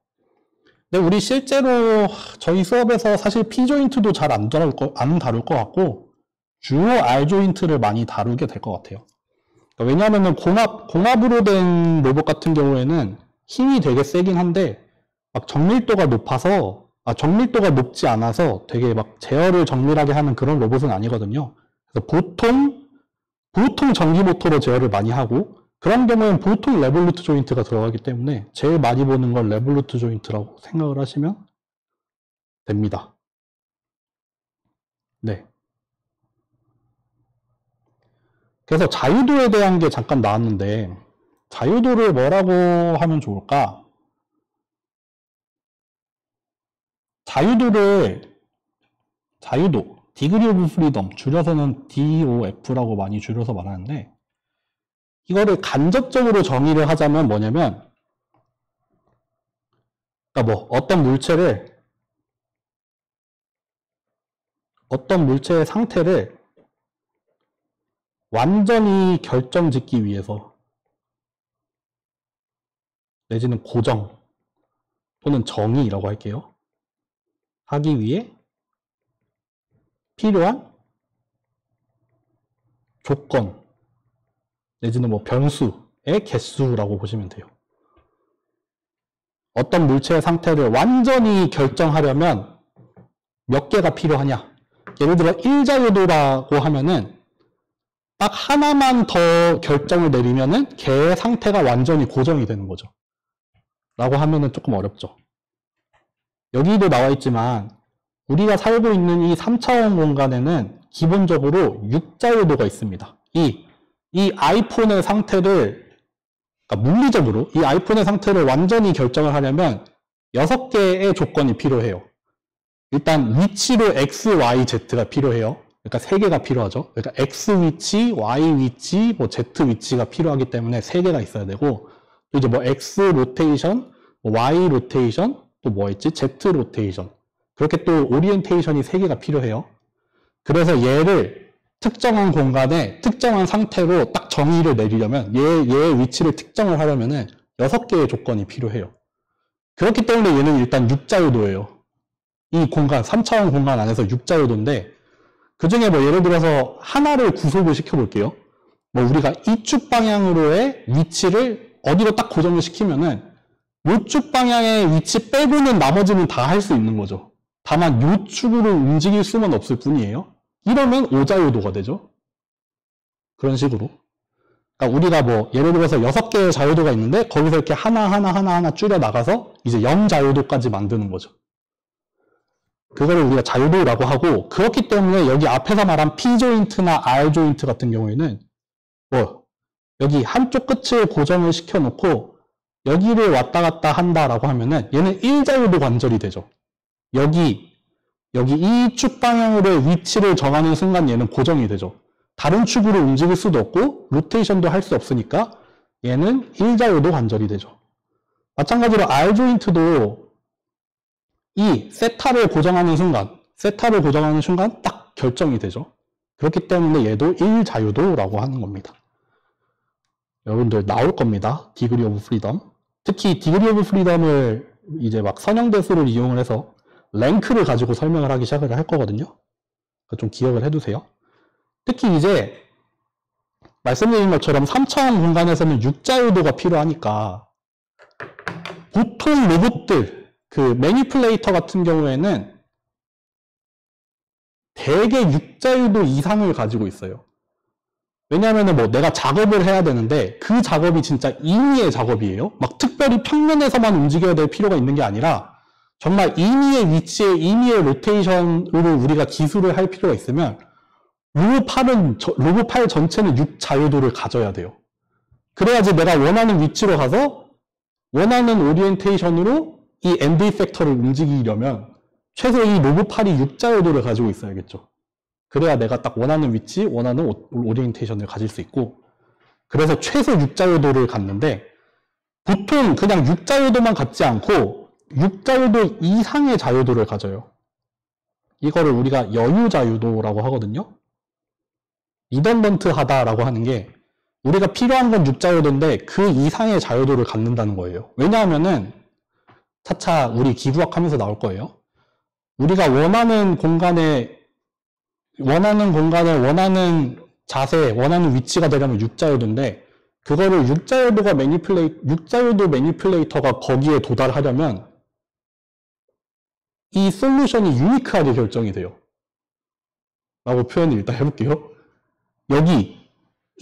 근데 우리 실제로 저희 수업에서 사실 P 조인트도 잘 안 다룰 것 같고 주로 R 조인트를 많이 다루게 될 것 같아요. 왜냐하면 공합으로 된 로봇 같은 경우에는 힘이 되게 세긴 한데 막 정밀도가 높지 않아서 되게 막 제어를 정밀하게 하는 그런 로봇은 아니거든요. 그래서 보통 전기 모터로 제어를 많이 하고 그런 경우에는 보통 레볼루트 조인트가 들어가기 때문에 제일 많이 보는 건 레볼루트 조인트라고 생각을 하시면 됩니다. 네. 그래서 자유도에 대한 게 잠깐 나왔는데 자유도를 뭐라고 하면 좋을까? 자유도, 디그리 오브 프리덤, 줄여서는 DOF라고 많이 줄여서 말하는데 이거를 간접적으로 정의를 하자면 뭐냐면 그러니까 뭐 어떤 물체의 상태를 완전히 결정짓기 위해서 내지는 고정 또는 정의라고 할게요. 하기 위해 필요한 조건 내지는 뭐 변수의 개수라고 보시면 돼요. 어떤 물체의 상태를 완전히 결정하려면 몇 개가 필요하냐? 예를 들어 일자요도라고 하면은 딱 하나만 더 결정을 내리면은 걔의 상태가 완전히 고정이 되는 거죠. 라고 하면은 조금 어렵죠. 여기도 나와 있지만 우리가 살고 있는 이 3차원 공간에는 기본적으로 6자요도가 있습니다. 이 아이폰의 상태를 그러니까 물리적으로 이 아이폰의 상태를 완전히 결정을 하려면 6개의 조건이 필요해요. 일단 위치로 X, Y, Z가 필요해요. 그러니까 3개가 필요하죠. 그러니까 X 위치, Y 위치, 뭐 Z 위치가 필요하기 때문에 3개가 있어야 되고 또 이제 뭐 X 로테이션, Y 로테이션, 또 뭐 있지? Z 로테이션. 그렇게 또 오리엔테이션이 3개가 필요해요. 그래서 얘를 특정한 공간에 특정한 상태로 딱 정의를 내리려면 얘의 위치를 특정을 하려면은 6개의 조건이 필요해요. 그렇기 때문에 얘는 일단 6자요도예요. 이 공간, 3차원 공간 안에서 6자요도인데 그 중에 뭐 예를 들어서 하나를 구속을 시켜볼게요. 뭐 우리가 이축 방향으로의 위치를 어디로 딱 고정을 시키면은 요축 방향의 위치 빼고는 나머지는 다 할 수 있는 거죠. 다만 요축으로 움직일 수만 없을 뿐이에요. 이러면 5자요도가 되죠. 그런 식으로. 그러니까 우리가 뭐 예를 들어서 6개의 자요도가 있는데 거기서 이렇게 하나 줄여 나가서 이제 0자요도까지 만드는 거죠. 그거를 우리가 자유도라고 하고 그렇기 때문에 여기 앞에서 말한 P 조인트나 R 조인트 같은 경우에는 뭐 여기 한쪽 끝을 고정을 시켜놓고 여기를 왔다 갔다 한다라고 하면은 얘는 일자유도 관절이 되죠. 여기 이 축 방향으로의 위치를 정하는 순간 얘는 고정이 되죠. 다른 축으로 움직일 수도 없고 로테이션도 할 수 없으니까 얘는 일자유도 관절이 되죠. 마찬가지로 R 조인트도 이 세타를 고정하는 순간 딱 결정이 되죠. 그렇기 때문에 얘도 일자유도라고 하는 겁니다. 여러분들 나올 겁니다. 디그리 오브 프리덤. 특히 디그리 오브 프리덤을 이제 막 선형대수를 이용을 해서 랭크를 가지고 설명을 하기 시작을 할 거거든요. 좀 기억을 해두세요. 특히 이제 말씀드린 것처럼 3차원 공간에서는 6자유도가 필요하니까 보통 로봇들 그 매니플레이터 같은 경우에는 대개 6자유도 이상을 가지고 있어요. 왜냐하면 뭐 내가 작업을 해야 되는데 그 작업이 진짜 임의의 작업이에요. 막 특별히 평면에서만 움직여야 될 필요가 있는 게 아니라 정말 임의의 위치에 임의의 로테이션으로 우리가 기술을 할 필요가 있으면 로봇 팔 전체는 6자유도를 가져야 돼요. 그래야지 내가 원하는 위치로 가서 원하는 오리엔테이션으로 이 엔드 이펙터를 움직이려면 최소 이 로브팔이 U자유도를 가지고 있어야겠죠. 그래야 내가 딱 원하는 위치, 원하는 오리엔테이션을 가질 수 있고, 그래서 최소 U자유도를 갖는데 보통 그냥 U자유도만 갖지 않고 U자유도 이상의 자유도를 가져요. 이거를 우리가 여유자유도라고 하거든요. 리던던트 하다라고 하는 게 우리가 필요한 건 U자유도인데 그 이상의 자유도를 갖는다는 거예요. 왜냐하면은 차차 우리 기구학 하면서 나올 거예요. 우리가 원하는 공간을 원하는 자세, 원하는 위치가 되려면 U자유도인데 그거를 U자유도 매니플레이터가 거기에 도달하려면 이 솔루션이 유니크하게 결정이 돼요. 라고 표현을 일단 해볼게요. 여기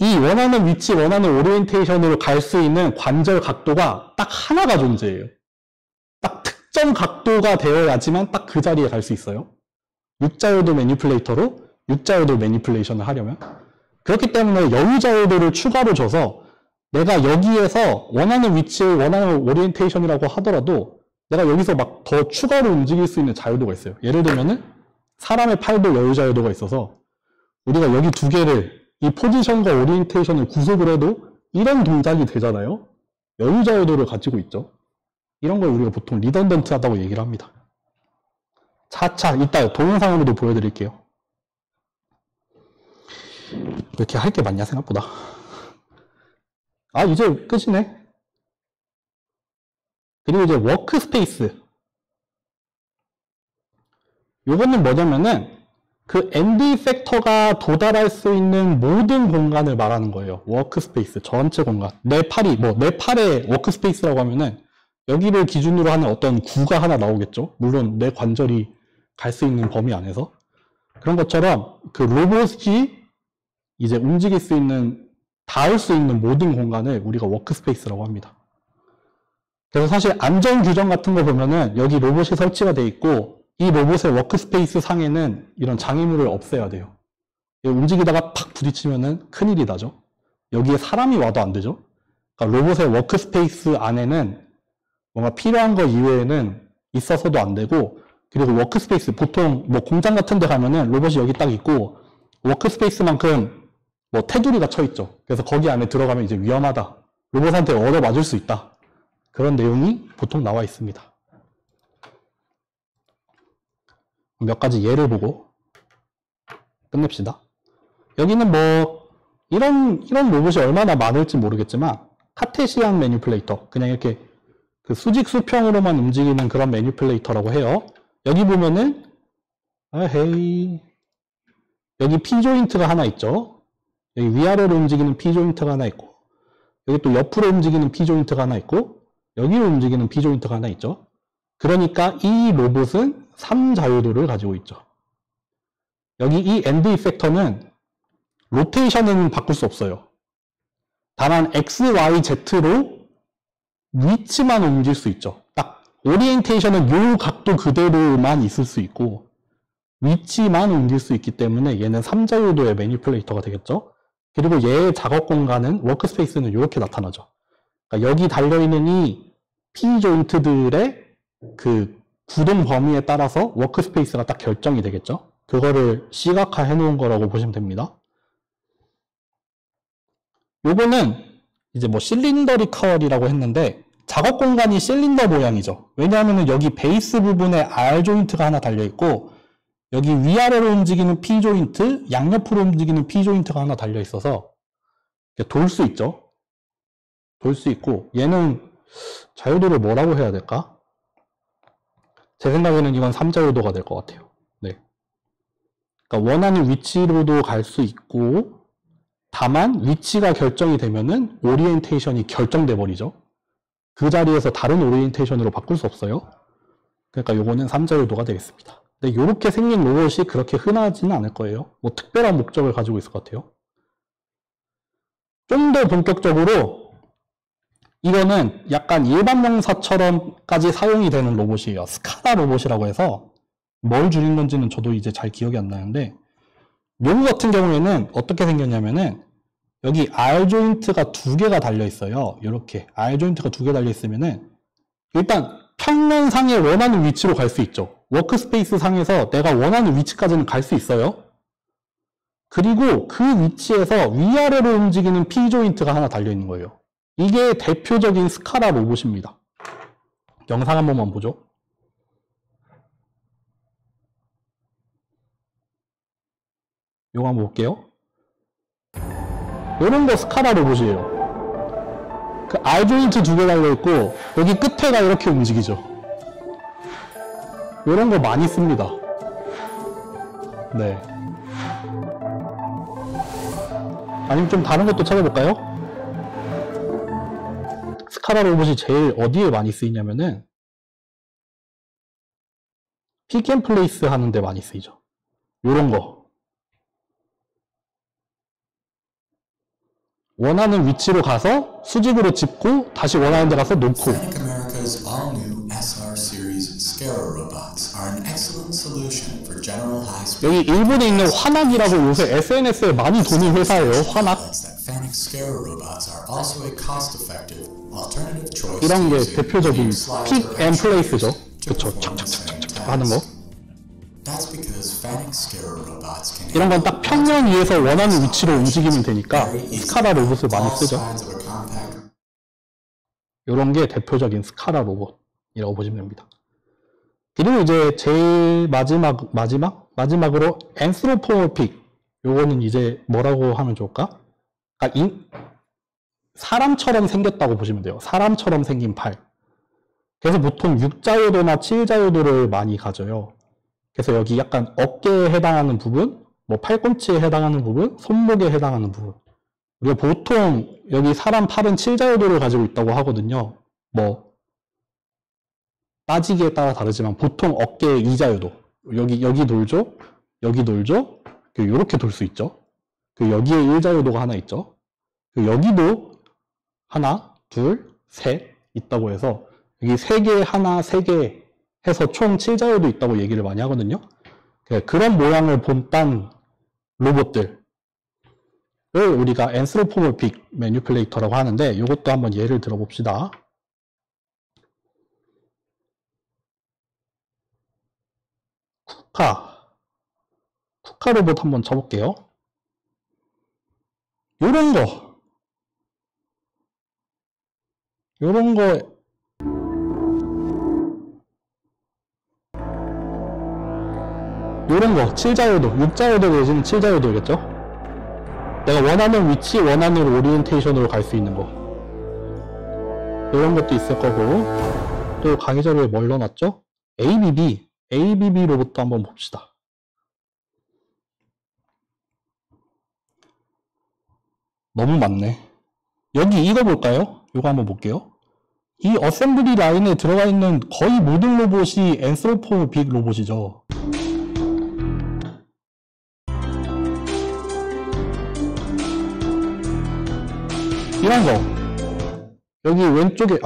이 원하는 위치, 원하는 오리엔테이션으로 갈 수 있는 관절 각도가 딱 하나가 존재해요. 딱 특정 각도가 되어야지만 딱 그 자리에 갈 수 있어요. U자유도 매니플레이터로 U자유도 매니플레이션을 하려면. 그렇기 때문에 여유자유도를 추가로 줘서 내가 여기에서 원하는 위치, 원하는 오리엔테이션이라고 하더라도 내가 여기서 막 더 추가로 움직일 수 있는 자유도가 있어요. 예를 들면은 사람의 팔도 여유자유도가 있어서 우리가 여기 두 개를 이 포지션과 오리엔테이션을 구속을 해도 이런 동작이 되잖아요. 여유자유도를 가지고 있죠. 이런 걸 우리가 보통 리던던트하다고 얘기를 합니다. 차차 이따 동영상으로도 보여드릴게요. 이렇게 할 게 많냐 생각보다. 아, 이제 끝이네. 그리고 이제 워크스페이스. 요거는 뭐냐면은 그 엔드 이펙터가 도달할 수 있는 모든 공간을 말하는 거예요. 워크스페이스, 전체 공간. 내 팔에 워크스페이스라고 하면은 여기를 기준으로 하는 어떤 구가 하나 나오겠죠. 물론 내 관절이 갈 수 있는 범위 안에서. 그런 것처럼 그 로봇이 이제 움직일 수 있는, 닿을 수 있는 모든 공간을 우리가 워크스페이스라고 합니다. 그래서 사실 안전 규정 같은 거 보면은 여기 로봇이 설치가 돼 있고 이 로봇의 워크스페이스 상에는 이런 장애물을 없애야 돼요. 움직이다가 팍 부딪히면은 큰일이 나죠. 여기에 사람이 와도 안 되죠. 그러니까 로봇의 워크스페이스 안에는 뭔가 필요한 거 이외에는 있어서도 안 되고, 그리고 워크스페이스, 보통 뭐 공장 같은 데 가면은 로봇이 여기 딱 있고 워크스페이스만큼 뭐 테두리가 쳐 있죠. 그래서 거기 안에 들어가면 이제 위험하다, 로봇한테 얻어맞을 수 있다, 그런 내용이 보통 나와 있습니다. 몇 가지 예를 보고 끝냅시다. 여기는 뭐 이런 로봇이 얼마나 많을지 모르겠지만 카테시안 매니플레이터, 그냥 이렇게 그 수직 수평으로만 움직이는 그런 매니플레이터라고 해요. 여기 보면은 여기 P조인트가 하나 있죠. 여기 위아래로 움직이는 P조인트가 하나 있고, 여기 또 옆으로 움직이는 P조인트가 하나 있고, 여기로 움직이는 P조인트가 하나 있죠. 그러니까 이 로봇은 3자유도를 가지고 있죠. 여기 이 엔드 이펙터는 로테이션은 바꿀 수 없어요. 다만 X, Y, Z로 위치만 옮길 수 있죠. 딱 오리엔테이션은 요 각도 그대로만 있을 수 있고 위치만 옮길 수 있기 때문에 얘는 3자유도의 매니플레이터가 되겠죠. 그리고 얘의 작업 공간은, 워크스페이스는 이렇게 나타나죠. 그러니까 여기 달려있는 이 P조인트들의 그 구동 범위에 따라서 워크스페이스가 딱 결정이 되겠죠. 그거를 시각화해 놓은 거라고 보시면 됩니다. 요거는 이제 뭐 실린더리컬이라고 했는데 작업 공간이 실린더 모양이죠. 왜냐하면 여기 베이스 부분에 R 조인트가 하나 달려있고 여기 위아래로 움직이는 P 조인트, 양옆으로 움직이는 P 조인트가 하나 달려있어서 돌 수 있죠. 돌 수 있고, 얘는 자유도를 뭐라고 해야 될까? 제 생각에는 이건 3자유도가 될 것 같아요. 네. 그러니까 원하는 위치로도 갈 수 있고, 다만 위치가 결정이 되면은 오리엔테이션이 결정돼 버리죠. 그 자리에서 다른 오리엔테이션으로 바꿀 수 없어요. 그러니까 요거는 3자유도가 되겠습니다. 근데 요렇게 생긴 로봇이 그렇게 흔하지는 않을 거예요. 뭐 특별한 목적을 가지고 있을 것 같아요. 좀 더 본격적으로 이거는 약간 일반 명사처럼까지 사용이 되는 로봇이에요. 스카다 로봇이라고 해서 뭘 줄인 건지는 저도 이제 잘 기억이 안 나는데, 요거 같은 경우에는 어떻게 생겼냐면은 여기 R 조인트가 두 개가 달려 있어요. 이렇게 R 조인트가 두 개 달려 있으면은 일단 평면상에 원하는 위치로 갈 수 있죠. 워크스페이스 상에서 내가 원하는 위치까지는 갈 수 있어요. 그리고 그 위치에서 위아래로 움직이는 P 조인트가 하나 달려 있는 거예요. 이게 대표적인 스카라 로봇입니다. 영상 한 번만 보죠. 요거 한번 볼게요. 요런 거 스카라 로봇이에요. 그 R 조인트 두 개 달려있고 여기 끝에가 이렇게 움직이죠. 요런 거 많이 씁니다. 네. 아니면 좀 다른 것도 찾아볼까요? 스카라 로봇이 제일 어디에 많이 쓰이냐면은 픽앤플레이스 하는데 많이 쓰이죠. 요런 거. 원하는 위치로 가서 수직으로 짚고 다시 원하는 데 가서 놓고. 여기 일본에 있는 화낙이라고 요새 SNS에 많이 도는 회사예요. 화낙. 이런 게 대표적인 픽 앤 플레이스죠. 그쵸. 착착착착착 하는 거. 이런 건 딱 평면 위에서 원하는 위치로 움직이면 되니까 스카라 로봇을 많이 쓰죠. 이런 게 대표적인 스카라 로봇이라고 보시면 됩니다. 그리고 이제 제일 마지막으로 앤스로포모픽. 요거는 이제 뭐라고 하면 좋을까? 그러니까 사람처럼 생겼다고 보시면 돼요. 사람처럼 생긴 팔. 그래서 보통 6자요도나 7자요도를 많이 가져요. 그래서 여기 약간 어깨에 해당하는 부분, 뭐 팔꿈치에 해당하는 부분, 손목에 해당하는 부분. 우리가 보통 여기 사람 팔은 7자요도를 가지고 있다고 하거든요. 뭐 빠지기에 따라 다르지만 보통 어깨에 2자요도. 여기 돌죠? 여기 돌죠? 이렇게 돌 수 있죠. 여기에 1자요도가 하나 있죠. 여기도 하나, 둘, 셋 있다고 해서 여기 3개, 하나, 3개 해서 총 7자요도 있다고 얘기를 많이 하거든요. 그런 모양을 본딴 로봇들을 우리가 앤스로포모픽 매니플레이터라고 하는데 이것도 한번 예를 들어봅시다. 쿠카 로봇 한번 쳐볼게요. 요런 거 7자요도, 6자요도 내지는 7자요도겠죠? 내가 원하는 위치, 원하는 오리엔테이션으로 갈 수 있는 거. 이런 것도 있을 거고, 또 강의 자료에 뭘 넣어놨죠? ABB 로봇도 한번 봅시다. 너무 많네. 여기 이거 볼까요? 이거 한번 볼게요. 이 어셈블리 라인에 들어가 있는 거의 모든 로봇이 앤스로포모픽 로봇이죠. 이런 거. 여기 왼쪽에,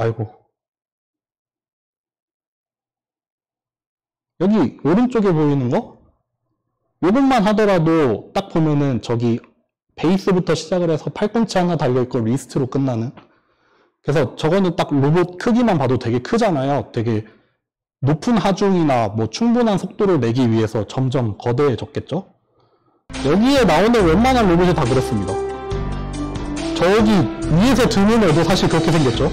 여기 오른쪽에 보이는 거? 요것만 하더라도 딱 보면은 저기 베이스부터 시작을 해서 팔꿈치 하나 달려있고 리스트로 끝나는. 그래서 저거는 딱 로봇 크기만 봐도 되게 크잖아요. 되게 높은 하중이나 뭐 충분한 속도를 내기 위해서 점점 거대해졌겠죠? 여기에 나오는 웬만한 로봇이 다 그렇습니다. 저기 위에서 드는 애도 사실 그렇게 생겼죠?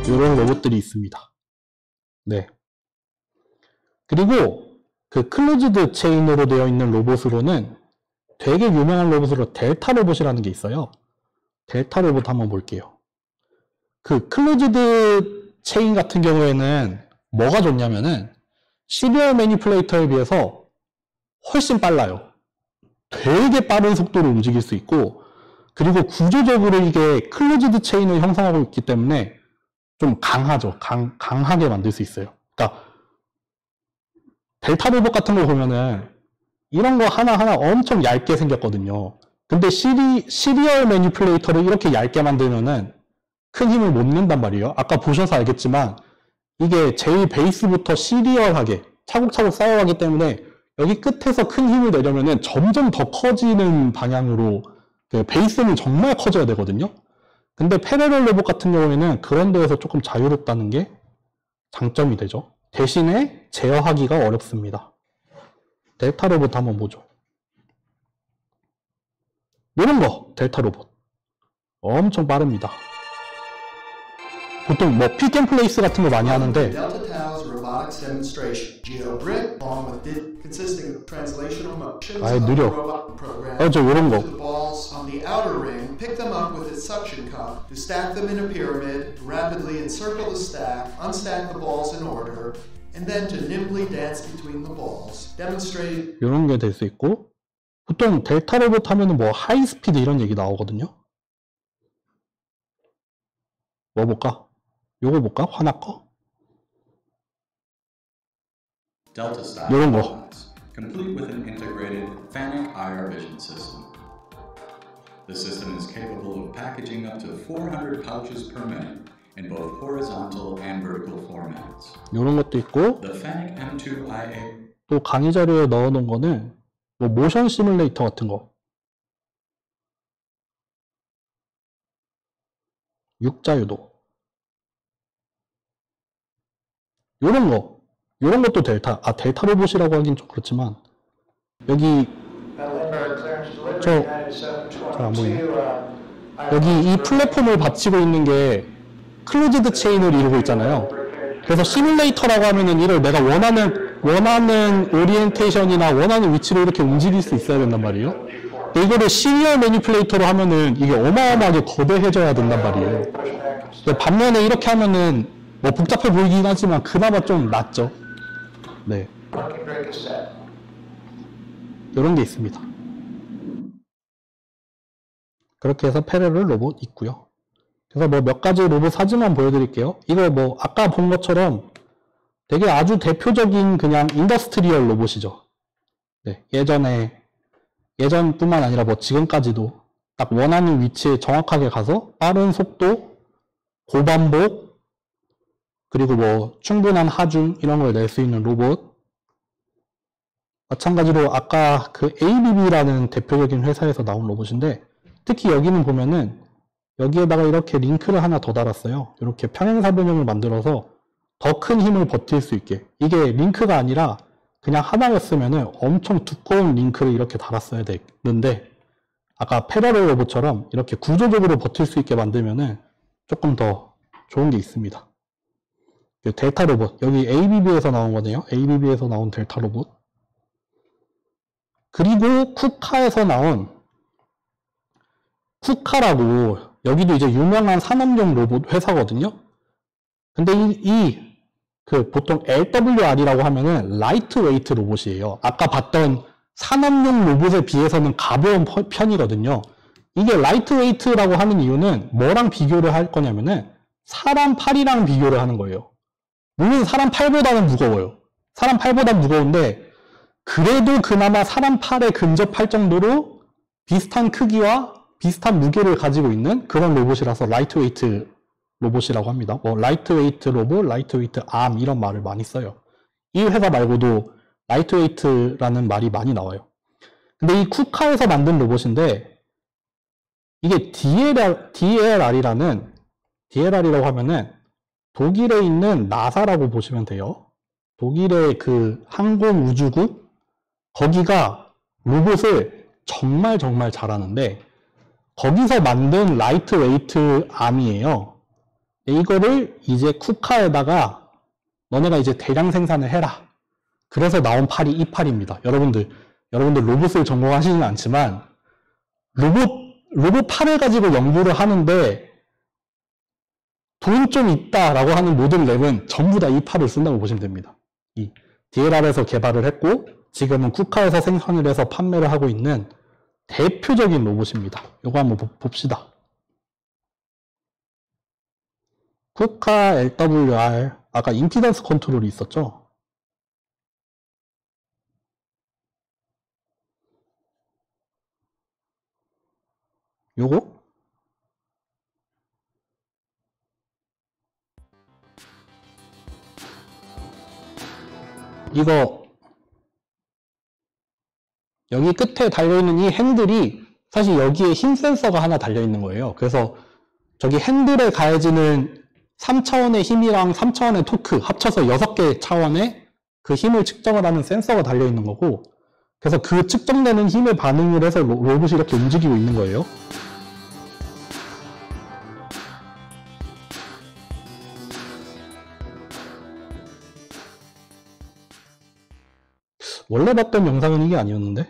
이런 로봇들이 있습니다. 네. 그리고 그 클로즈드 체인으로 되어 있는 로봇으로는 되게 유명한 로봇으로 델타 로봇이라는 게 있어요. 델타 로봇 한번 볼게요. 그 클로즈드 체인 같은 경우에는 뭐가 좋냐면은 시리얼 매니플레이터에 비해서 훨씬 빨라요. 되게 빠른 속도로 움직일 수 있고 그리고 구조적으로 이게 클로즈드 체인을 형성하고 있기 때문에 좀 강하죠. 강하게 만들 수 있어요. 그러니까 델타 로봇 같은 거 보면은 이런 거 하나하나 엄청 얇게 생겼거든요. 근데 시리얼 매니플레이터를 이렇게 얇게 만들면은 큰 힘을 못 낸단 말이에요. 아까 보셔서 알겠지만 이게 제일 베이스부터 시리얼하게 차곡차곡 쌓여가기 때문에 여기 끝에서 큰 힘을 내려면은 점점 더 커지는 방향으로 그 베이스는 정말 커져야 되거든요. 근데 패러렐 로봇 같은 경우에는 그런 데에서 조금 자유롭다는 게 장점이 되죠. 대신에 제어하기가 어렵습니다. 델타 로봇 한번 보죠. 이런 거 델타 로봇 엄청 빠릅니다. 보통 뭐 픽앤플레이스 같은 거 많이 하는데 아예 느려. 저 이런 거 pick them up with its suction cup to stack them in a pyramid, rapidly encircle the stack, unstack the balls in order, and then to nimbly dance between the balls. Demonstrate. 이런 게 될 수 있고 보통 델타 로봇 하면은 뭐 하이 스피드 이런 얘기 나오거든요. 뭐 볼까? 요거 볼까? 화나 거? 이런 거. Complete with an integrated FANUC IR vision system. The system is capable of packaging up to 400 pouches per minute in both horizontal and vertical formats. 이런 것도 있고 The FANUC M2IA 또 강의 자료에 넣어놓은 거는 뭐 모션 시뮬레이터 같은 거 육자유도 요런 것도 델타 로봇이라고 하긴 좀 그렇지만 여기 잘 안 보이네. 여기 이 플랫폼을 받치고 있는 게 클로즈드 체인을 이루고 있잖아요. 그래서 시뮬레이터라고 하면은 이를 내가 원하는 오리엔테이션이나 원하는 위치로 이렇게 움직일 수 있어야 된단 말이에요. 근데 이거를 시리얼 매니플레이터로 하면은 이게 어마어마하게 거대해져야 된단 말이에요. 근데 반면에 이렇게 하면은 뭐 복잡해 보이긴 하지만 그나마 좀 낫죠. 네. 이런 게 있습니다. 그렇게 해서 패러렐 로봇 있고요. 그래서 뭐 몇 가지 로봇 사진만 보여드릴게요. 이거 뭐 아까 본 것처럼 되게 아주 대표적인 그냥 인더스트리얼 로봇이죠. 네, 예전뿐만 아니라 뭐 지금까지도 딱 원하는 위치에 정확하게 가서 빠른 속도, 고반복, 그리고 뭐 충분한 하중 이런 걸 낼 수 있는 로봇. 마찬가지로 아까 그 ABB라는 대표적인 회사에서 나온 로봇인데 특히 여기는 보면은 여기에다가 이렇게 링크를 하나 더 달았어요. 이렇게 평행사 변형을 만들어서 더 큰 힘을 버틸 수 있게. 이게 링크가 아니라 그냥 하나였으면은 엄청 두꺼운 링크를 이렇게 달았어야 되는데 아까 패러렐 로봇처럼 이렇게 구조적으로 버틸 수 있게 만들면은 조금 더 좋은 게 있습니다. 델타 로봇. 여기 ABB에서 나온 거네요. ABB에서 나온 델타 로봇. 그리고 쿠카에서 나온 쿠카라고 여기도 이제 유명한 산업용 로봇 회사거든요. 근데 그 보통 LWR이라고 하면은 라이트 웨이트 로봇이에요. 아까 봤던 산업용 로봇에 비해서는 가벼운 편이거든요. 이게 라이트 웨이트라고 하는 이유는 뭐랑 비교를 할 거냐면은 사람 팔이랑 비교를 하는 거예요. 물론 사람 팔보다는 무거워요. 사람 팔보다 무거운데 그래도 그나마 사람 팔에 근접할 정도로 비슷한 크기와 비슷한 무게를 가지고 있는 그런 로봇이라서 라이트웨이트 로봇이라고 합니다. 뭐 라이트웨이트 로봇, 라이트웨이트 암 이런 말을 많이 써요. 이 회사 말고도 라이트웨이트라는 말이 많이 나와요. 근데 이 쿠카에서 만든 로봇인데 이게 DLR이라고 하면은 독일에 있는 나사라고 보시면 돼요. 독일의 그 항공우주국 거기가 로봇을 정말 잘하는데 거기서 만든 라이트웨이트 암이에요. 이거를 이제 쿠카에다가 너네가 이제 대량 생산을 해라. 그래서 나온 팔이 이 팔입니다. 여러분들 로봇을 전공하시지는 않지만 로봇 팔을 가지고 연구를 하는데 돈 좀 있다라고 하는 모든 랩은 전부 다 이 팔을 쓴다고 보시면 됩니다. 이 DLR에서 개발을 했고 지금은 쿠카에서 생산을 해서 판매를 하고 있는 대표적인 로봇입니다. 요거 한번 봅시다. 쿠카 LWR, 아까 임피던스 컨트롤이 있었죠? 요거? 이거 여기 끝에 달려있는 이 핸들이 사실 여기에 힘 센서가 하나 달려있는 거예요. 그래서 저기 핸들에 가해지는 3차원의 힘이랑 3차원의 토크 합쳐서 6개 차원의 그 힘을 측정을 하는 센서가 달려있는 거고, 그래서 그 측정되는 힘에 반응을 해서 로봇이 이렇게 움직이고 있는 거예요. 원래 봤던 영상은 이게 아니었는데?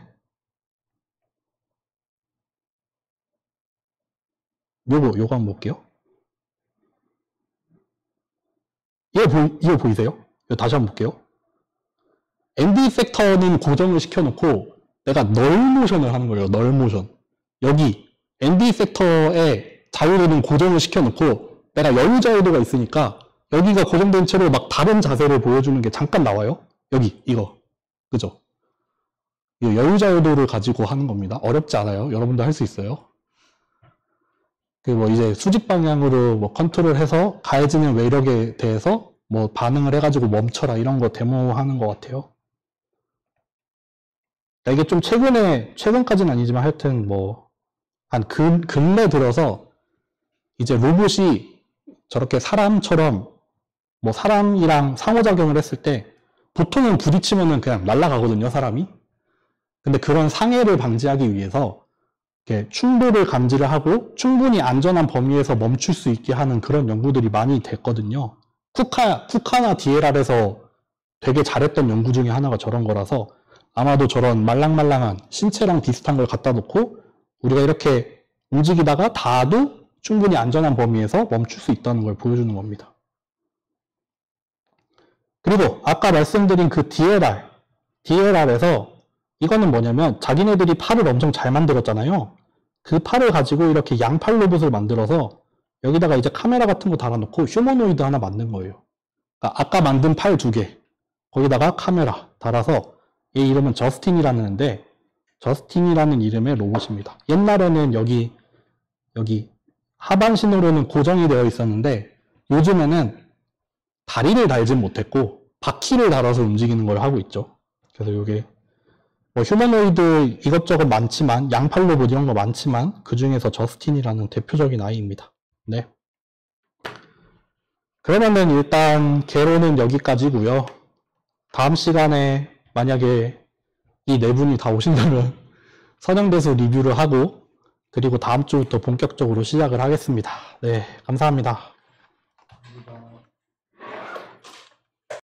요거 한번 볼게요. 이거 보이세요? 이거 다시 한번 볼게요. ND 섹터는 고정을 시켜놓고 내가 널 모션을 하는 거예요. 널 모션. 여기 ND 섹터에 자유도는 고정을 시켜놓고 내가 여유 자유도가 있으니까 여기가 고정된 채로 막 다른 자세를 보여주는 게 잠깐 나와요. 여기 이거. 그죠? 이 여유 자유도를 가지고 하는 겁니다. 어렵지 않아요. 여러분도 할 수 있어요. 그 뭐 이제 수직 방향으로 뭐 컨트롤해서 가해지는 외력에 대해서 뭐 반응을 해가지고 멈춰라 이런 거 데모하는 것 같아요. 이게 좀 최근까지는 아니지만 하여튼 뭐 한 근래 들어서 이제 로봇이 저렇게 사람처럼 뭐 사람이랑 상호작용을 했을 때 보통은 부딪히면은 그냥 날아가거든요, 사람이. 근데 그런 상해를 방지하기 위해서 이렇게 충돌을 감지를 하고 충분히 안전한 범위에서 멈출 수 있게 하는 그런 연구들이 많이 됐거든요. 쿠카나 DLR에서 되게 잘했던 연구 중에 하나가 저런 거라서 아마도 저런 말랑말랑한 신체랑 비슷한 걸 갖다 놓고 우리가 이렇게 움직이다가 닿아도 충분히 안전한 범위에서 멈출 수 있다는 걸 보여주는 겁니다. 그리고 아까 말씀드린 그 DLR에서 이거는 뭐냐면 자기네들이 팔을 엄청 잘 만들었잖아요. 그 팔을 가지고 이렇게 양팔 로봇을 만들어서 여기다가 이제 카메라 같은 거 달아놓고 휴머노이드 하나 만든 거예요. 그러니까 아까 만든 팔 2개 거기다가 카메라 달아서 얘 이름은 저스틴이라는 이름의 로봇입니다. 옛날에는 여기 하반신으로는 고정이 되어 있었는데 요즘에는 다리를 달진 못했고 바퀴를 달아서 움직이는 걸 하고 있죠. 그래서 이게 뭐 휴머노이드 이것저것 많지만 양팔 로봇 이런 거 많지만 그 중에서 저스틴이라는 대표적인 아이입니다. 네. 그러면은 일단 개론은 여기까지고요. 다음 시간에 만약에 이 네 분이 다 오신다면 선형대수 리뷰를 하고 그리고 다음 주부터 본격적으로 시작을 하겠습니다. 네, 감사합니다.